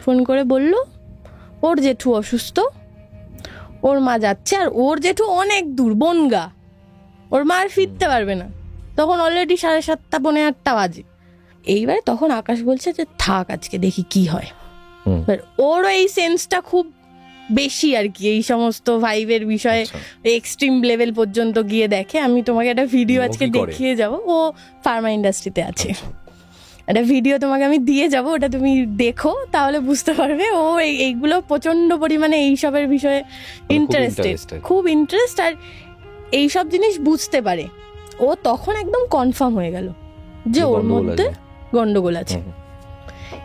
ফোন করে বলল ওর জেঠু অসুস্থ, ওর মা যাচ্ছে, আর ওর জেঠু অনেক দূর বনগা, ওর মা আর ফিরতে পারবে না। তখন অলরেডি 7:30 পৌনে 8টা বাজে। এইবার তখন আকাশ বলছে যে থাক আজকে দেখি কি হয়। ওরও এই সেন্সটা খুব বেশি আর কি, এই সমস্ত ভাইবের বিষয়ে এক্সট্রিম লেভেল পর্যন্ত গিয়ে দেখে। আমি তোমাকে একটা ভিডিও আজকে দেখিয়ে যাব, ও ফার্মা ইন্ডাস্ট্রিতে আছে, একটা ভিডিও তোমাকে আমি দিয়ে যাব, ওটা তুমি দেখো তাহলে বুঝতে পারবে। ও এইগুলো প্রচন্ড পরিমাণে এইসবের বিষয়ে ইন্টারেস্টেড, খুব ইন্টারেস্ট, আর এইসব জিনিস বুঝতে পারে। ও তখন একদম কনফার্ম হয়ে গেল যে ওর মধ্যে গন্ডগোল আছে।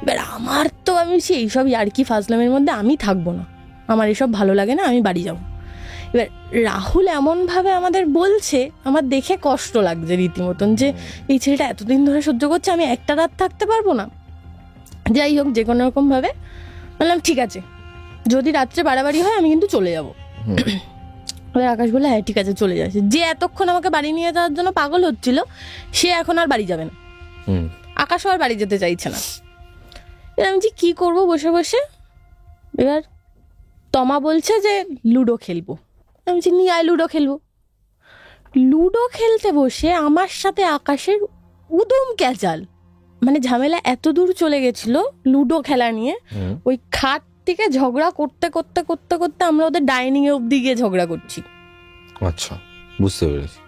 এবার আমার তো আমি এইসব ইয়ার্কি ফাজলামের মধ্যে আমি থাকবো না, আমার এসব ভালো লাগে না, আমি বাড়ি যাবো। এবার রাহুল এমনভাবে আমাদের বলছে, আমার দেখে কষ্ট লাগছে রীতিমতন, যে এই ছেলেটা এতদিন ধরে সহ্য করছে, আমি একটা রাত থাকতে পারবো না। যাই হোক, যে কোনো রকমভাবে বললাম ঠিক আছে, যদি রাত্রে বাড়াবাড়ি হয় আমি কিন্তু চলে যাবো। এবার আকাশ বলে হ্যাঁ ঠিক আছে চলে যাচ্ছে। যে এতক্ষণ আমাকে বাড়ি নিয়ে যাওয়ার জন্য পাগল হচ্ছিল, সে এখন আর বাড়ি যাবে না, আকাশও আর বাড়ি যেতে চাইছে না। এবার আমি যে কি করবো বসে বসে, এবার তমা বলছে যে লুডো খেলবো। আমি বলছি নিয়ে আয় লুডো খেলবো। লুডো খেলতে বসে আমার সাথে আকাশের উদম ক্যাচাল, মানে ঝামেলা এত দূর চলে গেছিল লুডো খেলা নিয়ে। ওই খাট থেকে ঝগড়া করতে করতে করতে করতে আমরা ওদের ডাইনিং এ অব্দি গিয়ে ঝগড়া করছি। আচ্ছা, বুঝতে পেরেছি।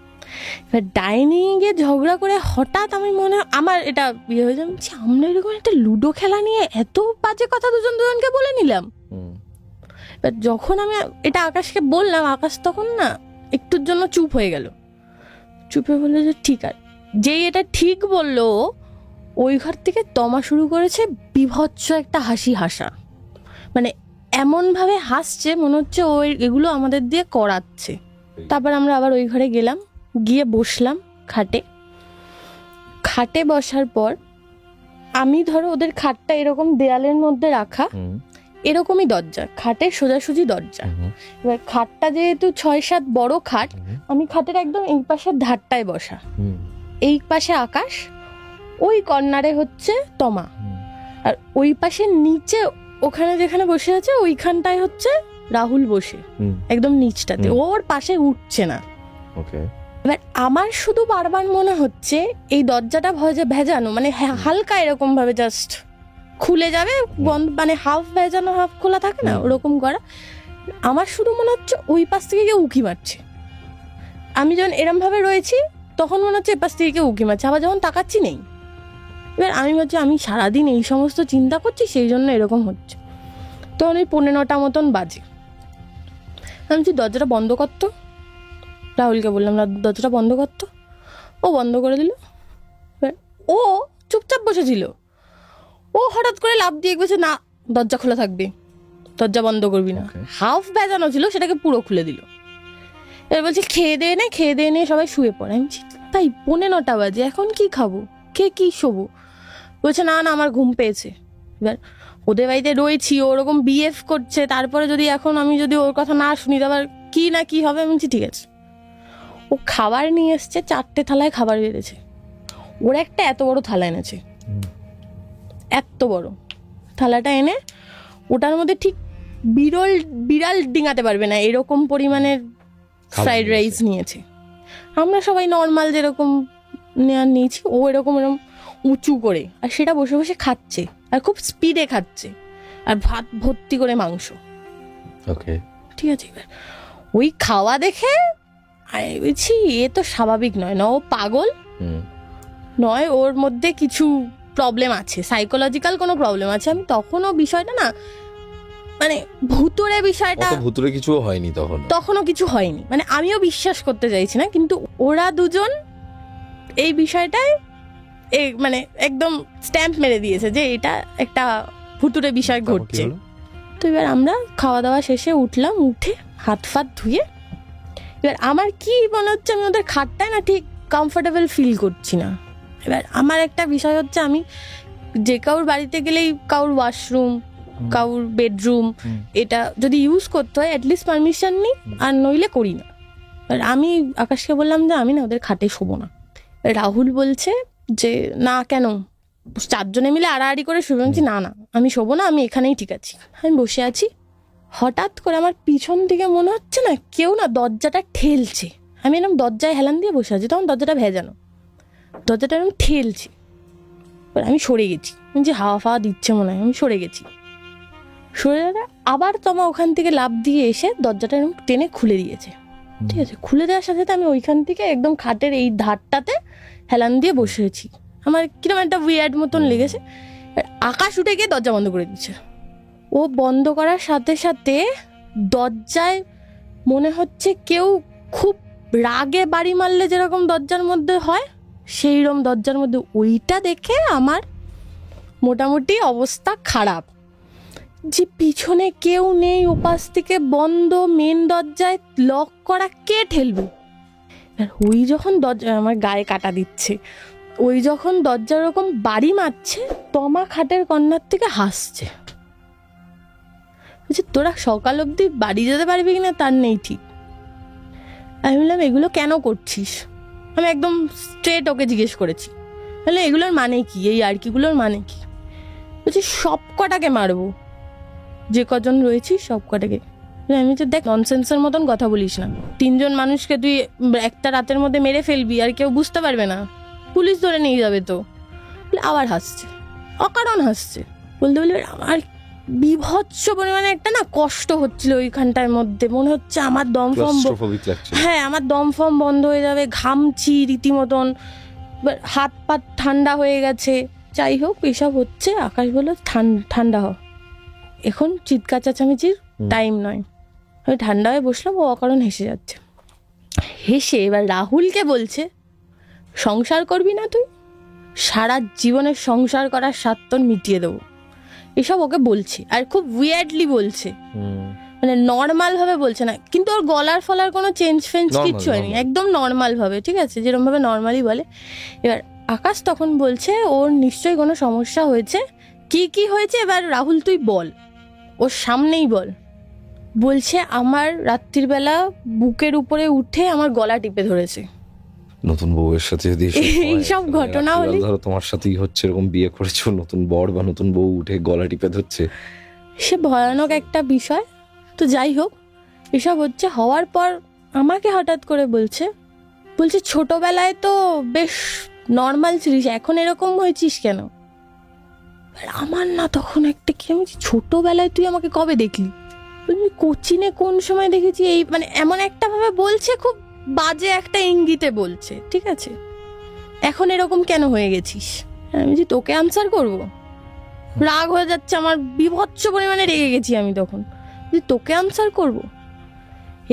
এবার ডাইনিং এ ঝগড়া করে হঠাৎ আমি আমার এটা বিয়ে হয়ে যাচ্ছে, আমরা এরকম একটা লুডো খেলা নিয়ে এত বাজে কথা দুজনকে বলে নিলাম। এবার যখন আমি এটা আকাশকে বললাম, আকাশ তখন না একটুর জন্য চুপ হয়ে গেল। চুপে বললো যে ঠিক আছে। যেই এটা ঠিক বললো, ওই ঘর থেকে তমা শুরু করেছে বিভৎস একটা হাসি হাসা, মানে এমন ভাবে হাসছে মনে হচ্ছে ওই এগুলো আমাদের দিয়ে করাচ্ছে। তারপর আমরা আবার ওই ঘরে গেলাম, গিয়ে বসলাম খাটে বসার পর আমি ধরো ওদের খাটটা এরকম দেয়ালের মধ্যে রাখা, এরকমই দরজা, খাটের সোজাসুজি দরজা। এবার খাটটা যেহেতু 6-7 বড় খাট, আমি খাটের একদম এই পাশের ধারটায় বসা, এই পাশে আকাশ, ওই কর্নারে হচ্ছে তমা, আর ওই পাশে নিচে ওখানে যেখানে বসে আছে ওইখানটায় হচ্ছে রাহুল বসে, একদম নিচটাতে, ওর পাশে উঠছে না। এবার আমার শুধু বারবার মনে হচ্ছে এই দরজাটা ভেজানো, মানে হালকা এরকম ভাবে জাস্ট খুলে যাবে, মানে হাফ ভেজানো হাফ খোলা থাকে না, ওরকম করা। আমার শুধু মনে হচ্ছে ওই পাশ থেকে কেউ উঁকি মারছে। আমি যখন এরম ভাবে রয়েছি তখন মনে হচ্ছে এ পাশ থেকে কেউ উঁকি মারছে, আবার যখন তাকাচ্ছি নেই। এবার আমি ভাবছি আমি সারাদিন এই সমস্ত চিন্তা করছি, সেই জন্য এরকম হচ্ছে। তখন ওই 9:15 মতন বাজে। আমি বলছি দরজাটা বন্ধ করতো, রাহুলকে বললাম দরজাটা বন্ধ করতো, ও বন্ধ করে দিল। ও চুপচাপ বসেছিল, ও হঠাৎ করে লাফ দিয়ে বলছে না দরজা খোলা থাকবে, দরজা বন্ধ করবি না। হাফ ভেজানো ছিল সেটাকে পুরো খুলে দিল। এবার বলছে খেয়ে দিয়ে নে সবাই শুয়ে পড়ে। আমি তাই 9:15 বাজে, এখন কি খাবো, কি শোবো? বলছে না আমার ঘুম পেয়েছে। এবার ওদের বাড়িতে রয়েছি, ওরকম বিএফ করছে, তারপরে যদি এখন আমি যদি ওর কথা না শুনি আবার কি না কি হবে। আমি বলছি ঠিক আছে। ও খাবার নিয়ে এসছে, 4টে থালায় খাবার বেড়েছে। ওর একটা এত বড় থালা এনেছে, এত বড় থালাটা এনে ওটার মধ্যে ঠিক বিড়াল ডিঙাতে পারবে না এরকম পরিমাণের ফ্রাইড রাইস নিয়েছে। আমরা সবাই নর্মাল যেরকম নিয়েছি, ও এরকম উঁচু করে, আর সেটা বসে বসে খাচ্ছে, আর খুব স্পিডে খাচ্ছে, আর ভাত ভর্তি করে মাংস। ঠিক আছে। এবার ওই খাওয়া দেখে আমি বলছি এ তো স্বাভাবিক নয়, না ও পাগল নয়, ওর মধ্যে কিছু প্রবলেম আছে, সাইকোলজিক্যাল কোনো প্রবলেম আছে। আমি তখনও বিষয়টা না, মানে ভুতুরে বিষয়টা, ভুতুরে কিছুও হয়নি তখনও কিছু হয়নি, মানে আমিও বিশ্বাস করতে চাইছি না, কিন্তু ওরা দুজন এই বিষয়টায় মানে একদম স্ট্যাম্প মেরে দিয়েছে যে এটা একটা ভুতুরে বিষয় ঘটছে। তো এবার আমরা খাওয়া দাওয়া শেষে উঠলাম, উঠে হাত ফাত ধুয়ে, এবার আমার কি মনে হচ্ছে আমি ওদের খাটটায় না ঠিক কমফোর্টেবল ফিল করছি না। এবার আমার একটা বিষয় হচ্ছে, আমি যে কারোর বাড়িতে গেলেই কারোর ওয়াশরুম, কারোর বেডরুম এটা যদি ইউজ করতে হয় অ্যাটলিস্ট পারমিশন নিই, আর নইলে করি না। এবার আমি আকাশকে বললাম যে আমি না ওদের খাটে শোবো না। রাহুল বলছে যে না কেন, 4 জনে মিলে আড়াআড়ি করে শুয়ে। বলছি না আমি শোবো না, আমি এখানেই ঠিক আছি। আমি বসে আছি, হঠাৎ করে আমার পিছন থেকে মনে হচ্ছে না কেউ না দরজাটা ঠেলছে। আমি এরকম দরজায় হেলান দিয়ে বসে আছি, তখন দরজাটা ভেজানো, দরজাটা এরকম ঠেলছে। আমি সরে গেছি, যে হাওয়া দিচ্ছে মনে হয়, আমি সরে গেছি। সরে আবার তোমার ওখান থেকে লাফ দিয়ে এসে দরজাটা এরকম টেনে খুলে দিয়েছে। ঠিক আছে, খুলে দেওয়ার সাথে সাথে আমি ওইখান থেকে একদম খাটের এই ধারটাতে হেলান দিয়ে বসেছি। আমার কিরকম একটা উইয়ার্ড মতন লেগেছে। আকাশ উঠে গিয়ে দরজা বন্ধ করে দিচ্ছে। ও বন্ধ করার সাথে সাথে দরজায় মনে হচ্ছে কেউ খুব রাগে বাড়ি মারলে যেরকম দরজার মধ্যে হয়, সেইরকম দরজার মধ্যে, ওইটা দেখে আমার মোটামুটি অবস্থা খারাপ, যে পিছনে কেউ নেই, ওপাশ থেকে বন্ধ, মেন দরজায় লক করা, কে ঠেলবে? ওই যখন দরজা আমার গায়ে কাটা দিচ্ছে, ওই যখন দরজার ওরকম বাড়ি মারছে, তমা খাটের কর্নার থেকে হাসছে, বলছে তোরা সকাল অবধি বাড়ি যেতে পারবি কিনা তার নেই ঠিক। আমি বললাম এগুলো কেন করছিস? আমি একদম স্ট্রেট ওকে জিজ্ঞেস করেছি, বললাম এগুলোর মানে কি, এই আরকিগুলোর মানে কি? বলছি সব কটাকে মারবো, যে কজন রয়েছি সব কটাকে। আমি তো দেখ ননসেন্সের মতন কথা বলিস না, 3 জন মানুষকে তুই একটা রাতের মধ্যে মেরে ফেলবি আর কেউ বুঝতে পারবে না, পুলিশ ধরে নিয়ে যাবে তো। আবার হাসছে, অকারণ হাসছে, বলতে বলবে আমার বিভৎস পরিমাণে একটা না কষ্ট হচ্ছিল ওইখানটার মধ্যে, মনে হচ্ছে আমার দম ফম, হ্যাঁ আমার দম ফম বন্ধ হয়ে যাবে, ঘামছি রীতিমতন, হাত পাত ঠান্ডা হয়ে গেছে। যাই হোক এসব হচ্ছে, আকাশ বলল ঠান্ডা হ, এখন চিৎকার চেঁচামেচির টাইম নয়। আমি ঠান্ডা হয়ে বসলাম, ও অকারণ হেসে যাচ্ছে। হেসে এবার রাহুলকে বলছে সংসার করবি না তুই, সারা জীবনের সংসার করার স্বাদ তোর মিটিয়ে দেবো, এসব ওকে বলছে। আর খুব উইয়ার্ডলি বলছে, মানে নর্মাল ভাবে বলছে না, কিন্তু ওর গলার ফলার কোনো চেঞ্জ কিচ্ছু হয়নি, একদম নর্মাল ভাবে, ঠিক আছে, যেরকম ভাবে নর্মালি বলে। এবার আকাশ তখন বলছে ওর নিশ্চয়ই কোনো সমস্যা হয়েছে, কি হয়েছে এবার রাহুল তুই বল, ওর সামনেই বল। বলছে আমার রাত্রির বেলা বুকের উপরে উঠে আমার গলা টিপে ধরেছে। নতুন বউয়ের সাথে যদি এইসব ঘটনা হলে, ধরো তোমার সাথেই হচ্ছে, এরকম বিয়ে করেছো, নতুন বর বা নতুন বউ উঠে গলা টিপে ধরছে, সে ভয়ানক একটা বিষয়। তো যাই হোক এসব হচ্ছে, হওয়ার পর আমাকে হঠাৎ করে বলছে ছোটবেলায় তো বেশ নর্মাল ছিলিস, এখন এরকম হয়েছিস কেন? আমার না তখন একটা কি, আমি ছোটবেলায় তুই আমাকে কবে দেখলি? কোচিনে কোন সময় দেখেছি? এই মানে এমন একটা ভাবে বলছে, খুব বাজে একটা ইঙ্গিতে বলছে, ঠিক আছে, এখন এরকম কেন হয়ে গেছিস? আমি যে তোকে আনসার করব, রাগ হয়ে যাচ্ছে আমার, বিভৎস পরিমাণে রেগে গেছি আমি তখন, যে তোকে আনসার করব।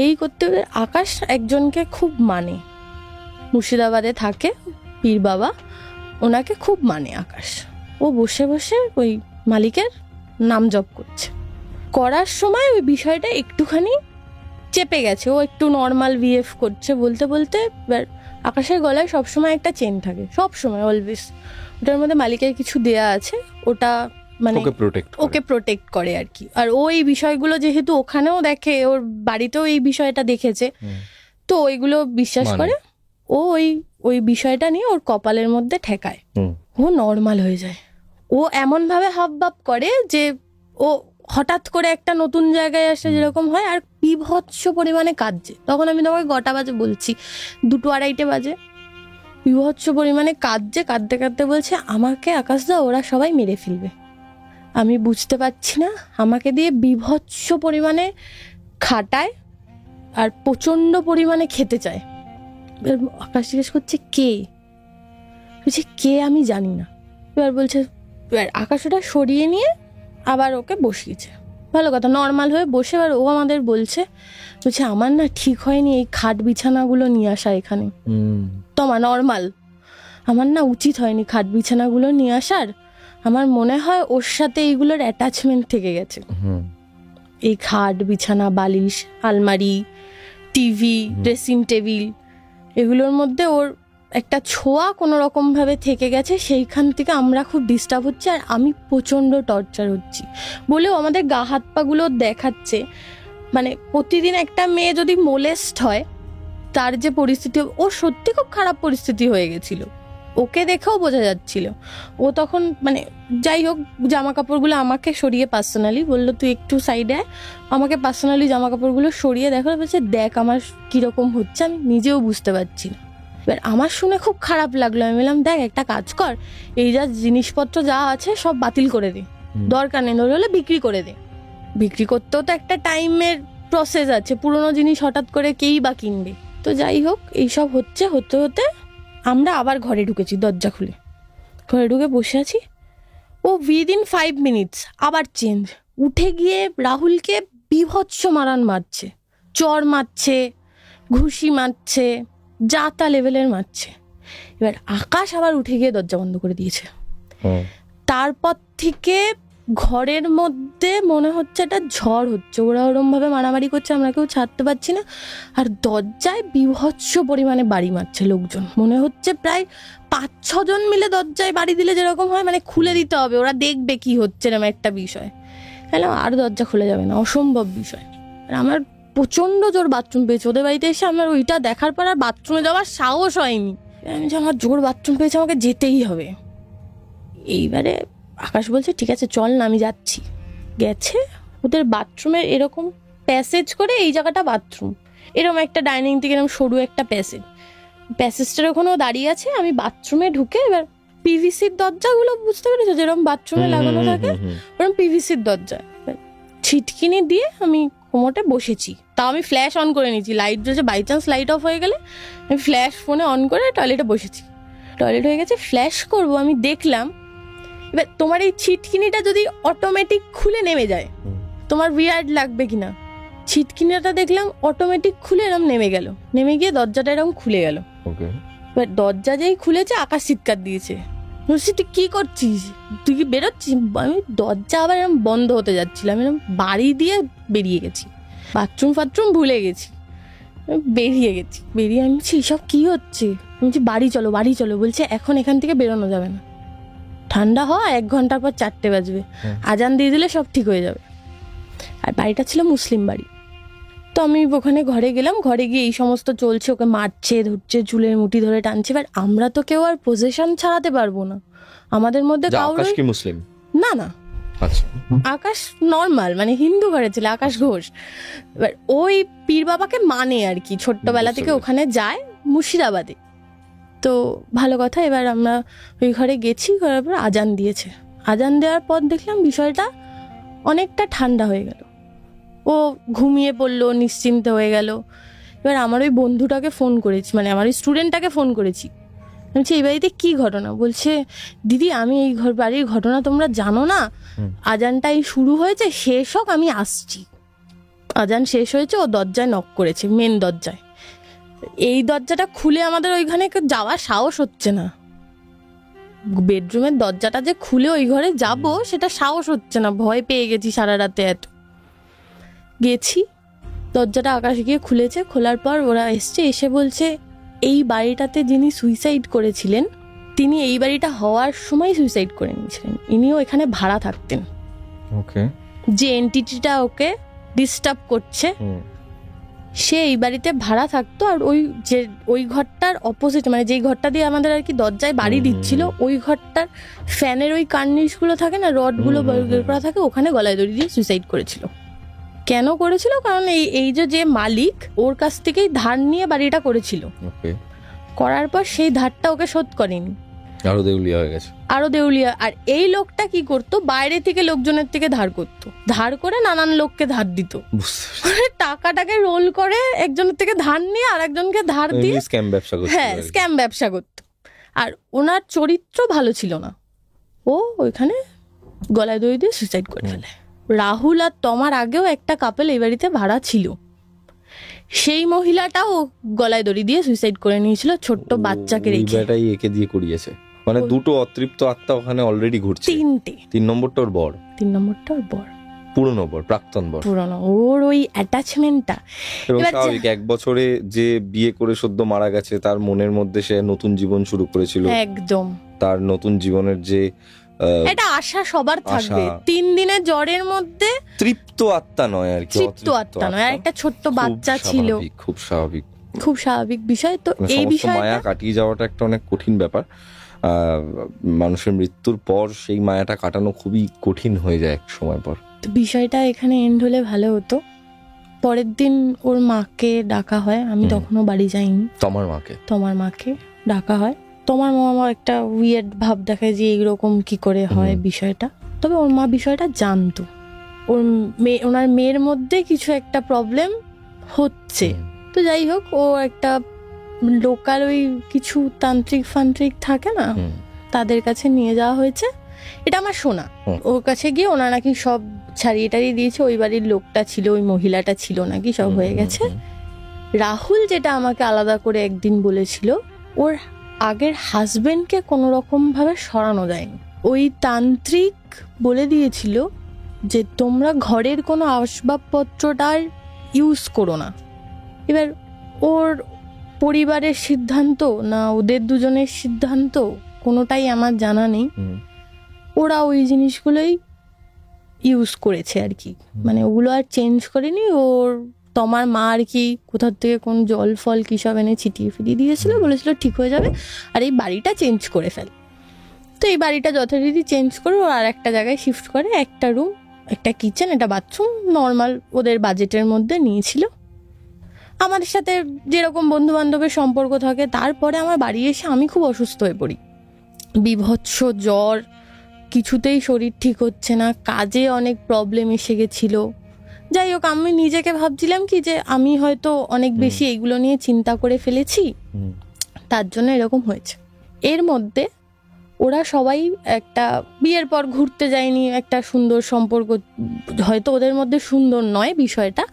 এই করতে আকাশ একজনকে খুব মানে, মুর্শিদাবাদে থাকে পীর বাবা, ওনাকে খুব মানে আকাশ। ও বসে বসে ওই মালিকের নাম জপ করছে, করার সময় ওই বিষয়টা একটুখানি চেপে গেছে, ও একটু নর্মাল বিহেভ করছে, বলতে বলতে আকাশের গলায় সবসময় একটা চেন থাকে, সবসময় অলওয়েজ, ওটার মধ্যে মালিকের কিছু দেয়া আছে, ওটা মানে ওকে প্রোটেক্ট করে আর কি। আর ও এই বিষয়গুলো যেহেতু ওখানেও দেখে, ওর বাড়িতেও এই বিষয়টা দেখেছে, তো ওইগুলো বিশ্বাস করে, ও ওই বিষয়টা নিয়ে ওর কপালের মধ্যে ঠেকায়, ও নর্মাল হয়ে যায়। ও এমন ভাবে হাবভাব করে যে ও হঠাৎ করে একটা নতুন জায়গায় আসে যেরকম হয়, আর বিভৎস পরিমাণে কাঁদছে। তখন আমি তোমাকে কটা বাজে বলছি, 2-2:30 বাজে, বিভৎস পরিমাণে কাঁদছে, কাঁদতে কাঁদতে বলছে আমাকে আকাশদা ওরা সবাই মেরে ফেলবে, আমি বুঝতে পারছি না, আমাকে দিয়ে বিভৎস পরিমাণে খাটায় আর প্রচন্ড পরিমাণে খেতে চায়। আকাশ জিজ্ঞেস করছে কে? বলছে কে আমি জানি না। এবার বলছে, এবার আকাশ ওটা সরিয়ে নিয়ে আবার ওকে বসিয়েছে, ভালো কথা, নর্মাল হয়ে বসে। এবার ও আমাদের বলছে আমার না ঠিক হয়নি এই খাট বিছানাগুলো নিয়ে আসা এখানে, তোমা নর্মাল, আমার না উচিত হয়নি খাট বিছানাগুলো নিয়ে আসার, আমার মনে হয় ওর সাথে এইগুলোর অ্যাটাচমেন্ট থেকে গেছে, এই খাট বিছানা বালিশ আলমারি টিভি ড্রেসিং টেবিল এগুলোর মধ্যে ওর একটা ছোঁয়া কোনো রকম ভাবে থেকে গেছে, সেইখান থেকে আমরা খুব ডিস্টার্ব হচ্ছে আর আমি প্রচন্ড টর্চার হচ্ছি বলেও আমাদের গা হাত পাগুলো দেখাচ্ছে। মানে প্রতিদিন একটা মেয়ে যদি মোলেস্ট হয় তার যে পরিস্থিতি, ও সত্যি খুব খারাপ পরিস্থিতি হয়ে গেছিল, ওকে দেখেও বোঝা যাচ্ছিল। ও তখন মানে যাই হোক জামা কাপড়গুলো আমাকে সরিয়ে পার্সোনালি বললো তুই একটু সাইডে আয়, আমাকে পার্সোনালি জামা কাপড়গুলো সরিয়ে দেখা বলছে দেখ আমার কিরকম হচ্ছে, আমি নিজেও বুঝতে পারছি না। এবার আমার শুনে খুব খারাপ লাগলো, আমি বললাম দেখ একটা কাজ কর, এই যা জিনিসপত্র যা আছে সব বাতিল করে দে, দরকার নেই, ধরে হলে বিক্রি করে দে, বিক্রি করতেও তো একটা টাইমের প্রসেস আছে, পুরোনো জিনিস হঠাৎ করে কেই বা কিনবে। তো যাই হোক এইসব হচ্ছে, হতে হতে আমরা আবার ঘরে ঢুকেছি, দরজা খুলে ঘরে ঢুকে বসে আছি। ও উইদিন 5 মিনিটস আবার চেঞ্জ, উঠে গিয়ে রাহুলকে বিভৎস মারান মারছে, চর মারছে, ঘুষি মারছে, জাতা লেভেলের মারছে। এবার আকাশ আবার উঠে গিয়ে দরজা বন্ধ করে দিয়েছে। তারপর থেকে ঘরের মধ্যে মনে হচ্ছে একটা ঝড় হচ্ছে, ওরা ওরম ভাবে মারামারি করছে, আমরা কেউ ছাড়তে পারছি না। আর দরজায় বিভৎস পরিমাণে বাড়ি মারছে লোকজন, মনে হচ্ছে প্রায় 5-6 জন মিলে দরজায় বাড়ি দিলে যেরকম হয়, মানে খুলে দিতে হবে, ওরা দেখবে কি হচ্ছে এরকম একটা বিষয়। হ্যাঁ, আর দরজা খুলে যাবে না, অসম্ভব বিষয়। আর আমার প্রচন্ড জোর বাথরুম পেয়েছে ওদের বাড়িতে এসে, আমার ওইটা দেখার পর আর বাথরুমে যাওয়ার সাহস হয়নি। আমি যে আমার জোর বাথরুম পেয়েছে, আমাকে যেতেই হবে। এইবারে আকাশ বলছে ঠিক আছে চল না, আমি যাচ্ছি। গেছে ওদের বাথরুমের এরকম প্যাসেজ করে, এই জায়গাটা বাথরুম, এরকম একটা ডাইনিং থেকে এরকম সরু একটা প্যাসেজটার ওখানেও দাঁড়িয়ে আছে। আমি বাথরুমে ঢুকে, এবার পিভিসির দরজাগুলো বুঝতে পেরেছো যেরকম বাথরুমে লাগানো থাকে, ওরকম পিভিসির দরজা, ছিটকিনি দিয়ে আমি কোমোটে বসেছি। তাও আমি ফ্ল্যাশ অন করে নিয়েছি, লাইট জ্বলছে, বাই চান্স লাইট অফ হয়ে গেলে আমি ফ্ল্যাশ ফোনে অন করে টয়লেটে বসেছি। টয়লেট হয়ে গেছে, ফ্ল্যাশ করবো, আমি দেখলাম এবার তোমার এই ছিটকিনিটা যদি অটোমেটিক খুলে নেমে যায়, তোমার উইয়ার্ড লাগবে কিনা। ছিটকিনিটা দেখলাম অটোমেটিক খুলে এরকম নেমে গেল, নেমে গিয়ে দরজাটা এরকম খুলে গেল। এবার দরজা যেই খুলেছে, আকাশ চিৎকার দিয়েছে, বলছি তুই কি করছিস, তুই কি বেরোচ্ছিস? আমি দরজা আবার এরকম বন্ধ হতে যাচ্ছিলাম, এরকম বাড়ি দিয়ে বেরিয়ে গেছি, বাথরুম ভুলে গেছি, বেরিয়ে আমি বলছি এসব কি হচ্ছে, আমি বলছি বাড়ি চলো। বলছে এখন এখান থেকে বেরোনো যাবে না, ঠান্ডা হওয়া 1 ঘন্টার পর 4টে বাজবে, আজান দিয়ে দিলে সব ঠিক হয়ে যাবে। আর বাড়িটা ছিল মুসলিম বাড়ি। তো আমি ওখানে ঘরে গেলাম, ঘরে গিয়ে এই সমস্ত চলছে, ওকে মারছে, ধরছে, চুলের মুঠি ধরে টানছে। এবার আমরা তো কেউ আর পজিশন ছাড়াতে পারবো না, আমাদের মধ্যে কাউকে। আকাশ কি মুসলিম? না, আচ্ছা, আকাশ নর্মাল মানে হিন্দু ঘরে ছিল, আকাশ ঘোষ। এবার ওই পীর বাবাকে মানে আর কি, ছোট্টবেলা থেকে ওখানে যায়, মুর্শিদাবাদে। তো ভালো কথা। এবার আমরা ওই ঘরে গেছি, ঘরের পর আজান দিয়েছে। আজান দেওয়ার পর দেখলাম বিষয়টা অনেকটা ঠান্ডা হয়ে গেল, ও ঘুমিয়ে পড়লো, নিশ্চিন্ত হয়ে গেল। এবার আমার ওই বন্ধুটাকে ফোন করেছি, মানে আমার ওই স্টুডেন্টটাকে ফোন করেছি, বলছি এই বাড়িতে কি ঘটনা। বলছে দিদি আমি এই বাড়ির ঘটনা তোমরা জানো না, আজানটাই শুরু হয়েছে, শেষ হোক আমি আসছি। আজান শেষ হয়েছে, ও দরজায় নক করেছে, মেন দরজায়। এই দরজাটা খুলে আমাদের ওইখানে যাওয়ার সাহস হচ্ছে না, বেডরুমের দরজাটা যে খুলে ওই ঘরে যাব সেটা সাহস হচ্ছে না, ভয় পেয়ে গেছি সারা রাতে। এত গেছি, দরজাটা আকাশ গিয়ে খুলেছে, খোলার পর ওরা এসে বলছে এই বাড়িটাতে যিনি সুইসাইড করেছিলেন, তিনি এই বাড়িটা হওয়ার সময় সুইসাইড করে নিয়েছিলেন, ইনিও এখানে ভাড়া থাকতেন। যে এন্টিটিটা ওকে ডিস্টার্ব করছে সে এই বাড়িতে ভাড়া থাকতো। আর ওই ঘরটার অপোজিট, মানে যেই ঘরটা দিয়ে আমাদের আর কি দরজায় বাড়ি দিচ্ছিল, ওই ঘরটার ফ্যানের ওই কার্নিশগুলো থাকে না, রডগুলো বের করা থাকে, ওখানে গলায় দড়ি দিয়ে সুইসাইড করেছিল। কেন করেছিল? কারণ এই যে মালিক, ওর কাছ থেকেই ধার নিয়ে বাড়িটা করেছিল। করার পর সেই ধারটা ওকে শোধ করেনি, আরো দেউলিয়া হয়ে গেছে, আরো দেউলিয়া। আর এই লোকটা কি করতো, বাইরে থেকে লোকজনের থেকে ধার করতো, ধার করে নানান লোককে ধার দিত, টাকাটাকে রোল করে একজনের থেকে ধার নিয়ে আর একজনকে ধার দিয়ে স্ক্যাম ব্যবসা করতো। হ্যাঁ, স্ক্যাম ব্যবসা করতো। আর ওনার চরিত্র ভালো ছিল না, ও ওইখানে গলায় দড়ি দিয়ে সুইসাইড করে ফেলে। রাহুল আর তমার আগেও একটা কাপল এই বাড়িতে ভাড়া ছিল, সেই মহিলাটাও গলায় দড়ি দিয়ে সুইসাইড করে নিয়েছিল, ছোট্ট বাচ্চাকে রেখে। এইটাই একে দিয়ে করিয়েছে, মানে দুটো অতৃপ্ত আত্মা ওখানে অলরেডি ঘুরছে। 3টে। 3 নম্বরটা ওর বর, 3 নম্বরটা ওর বর, পুরনো বর, প্রাক্তন বর, পুরনো। ওর ওই অ্যাটাচমেন্টটা স্বাভাবিক। 1 বছরে যে বিয়ে করে সদ্য মারা গেছে, তার মনের মধ্যে সে নতুন জীবন শুরু করেছিল, একদম তার নতুন জীবনের যে এটা আশা সবার থাকবে। 3 দিনের জ্বরের মধ্যে তৃপ্ত আত্মা নয় আর কি, তৃপ্ত আত্মা নয়, আর একটা ছোট্ট বাচ্চা ছিল, খুব স্বাভাবিক বিষয়। তো এই বিষয়টা মায়া কাটিয়ে যাওয়াটা একটা অনেক কঠিন ব্যাপার। মানুষের মৃত্যুর পর সেই মায়াটা কাটানো খুবই কঠিন হয়ে যায় এক সময় পর। তো বিষয়টা এখানে এন্ড হলে ভালো হতো। পরের দিন ওর মাকে ডাকা হয়, আমি তখনও বাড়ি যাইনি। তোমার মাকে ডাকা হয়। তোমার মামা একটা উইয়ার্ড ভাব দেখায় যে এইরকম কি করে হয় বিষয়টা। তবে ওর মা বিষয়টা জানতো, ওনার মেয়ের মধ্যে কিছু একটা প্রবলেম হচ্ছে। তো যাই হোক, ও একটা লোকাল ওই কিছু তান্ত্রিক থাকে না, তাদের কাছে নিয়ে যাওয়া হয়েছে, এটা আমার শোনা। ওর কাছে গিয়ে ওনারা নাকি সব ছাড়িয়ে টাড়িয়ে দিয়েছে, ওই বাড়ির লোকটা ছিল, ওই মহিলাটা ছিল নাকি, সব হয়ে গেছে। রাহুল যেটা আমাকে আলাদা করে একদিন বলেছিল, ওর আগের হাজবেন্ডকে কোনো রকম ভাবে সরানো যায়নি, ওই তান্ত্রিক বলে দিয়েছিল যে তোমরা ঘরের কোনো আসবাবপত্রটার ইউজ করো না। এবার ওর পরিবারের সিদ্ধান্ত না ওদের দুজনের সিদ্ধান্ত কোনোটাই আমার জানা নেই, ওরা ওই জিনিসগুলোই ইউজ করেছে আর কি, মানে ওগুলো আর চেঞ্জ করেনি। ওর তোমার মা আর কি কোথার থেকে কোন জল ফল কী সব এনে ছিটিয়ে ফিরিয়ে দিয়েছিল, বলেছিল ঠিক হয়ে যাবে আর এই বাড়িটা চেঞ্জ করে ফেল। তো এই বাড়িটা যথারীতি চেঞ্জ করে ও আর একটা জায়গায় শিফট করে, একটা রুম, একটা কিচেন, একটা বাথরুম নর্মাল ওদের বাজেটের মধ্যে নিয়েছিল। আমাদের সাথে যেরকম বন্ধু বান্ধবের সম্পর্ক থাকে। তারপরে আমার বাড়ি এসে আমি খুব অসুস্থ হয়ে পড়ি, বিভৎস জ্বর, কিছুতেই শরীর ঠিক হচ্ছে না, কাজে অনেক প্রবলেম এসে গেছিল। যাই হোক, আমি নিজেকে ভাবছিলাম কি যে আমি হয়তো অনেক বেশি এইগুলো নিয়ে চিন্তা করে ফেলেছি, তার জন্য এরকম হয়েছে। এর মধ্যে ওরা সবাই একটা বিয়ের পর ঘুরতে যায়নি, একটা সুন্দর সম্পর্ক, হয়তো ওদের মধ্যে সুন্দর নয় বিষয়টা,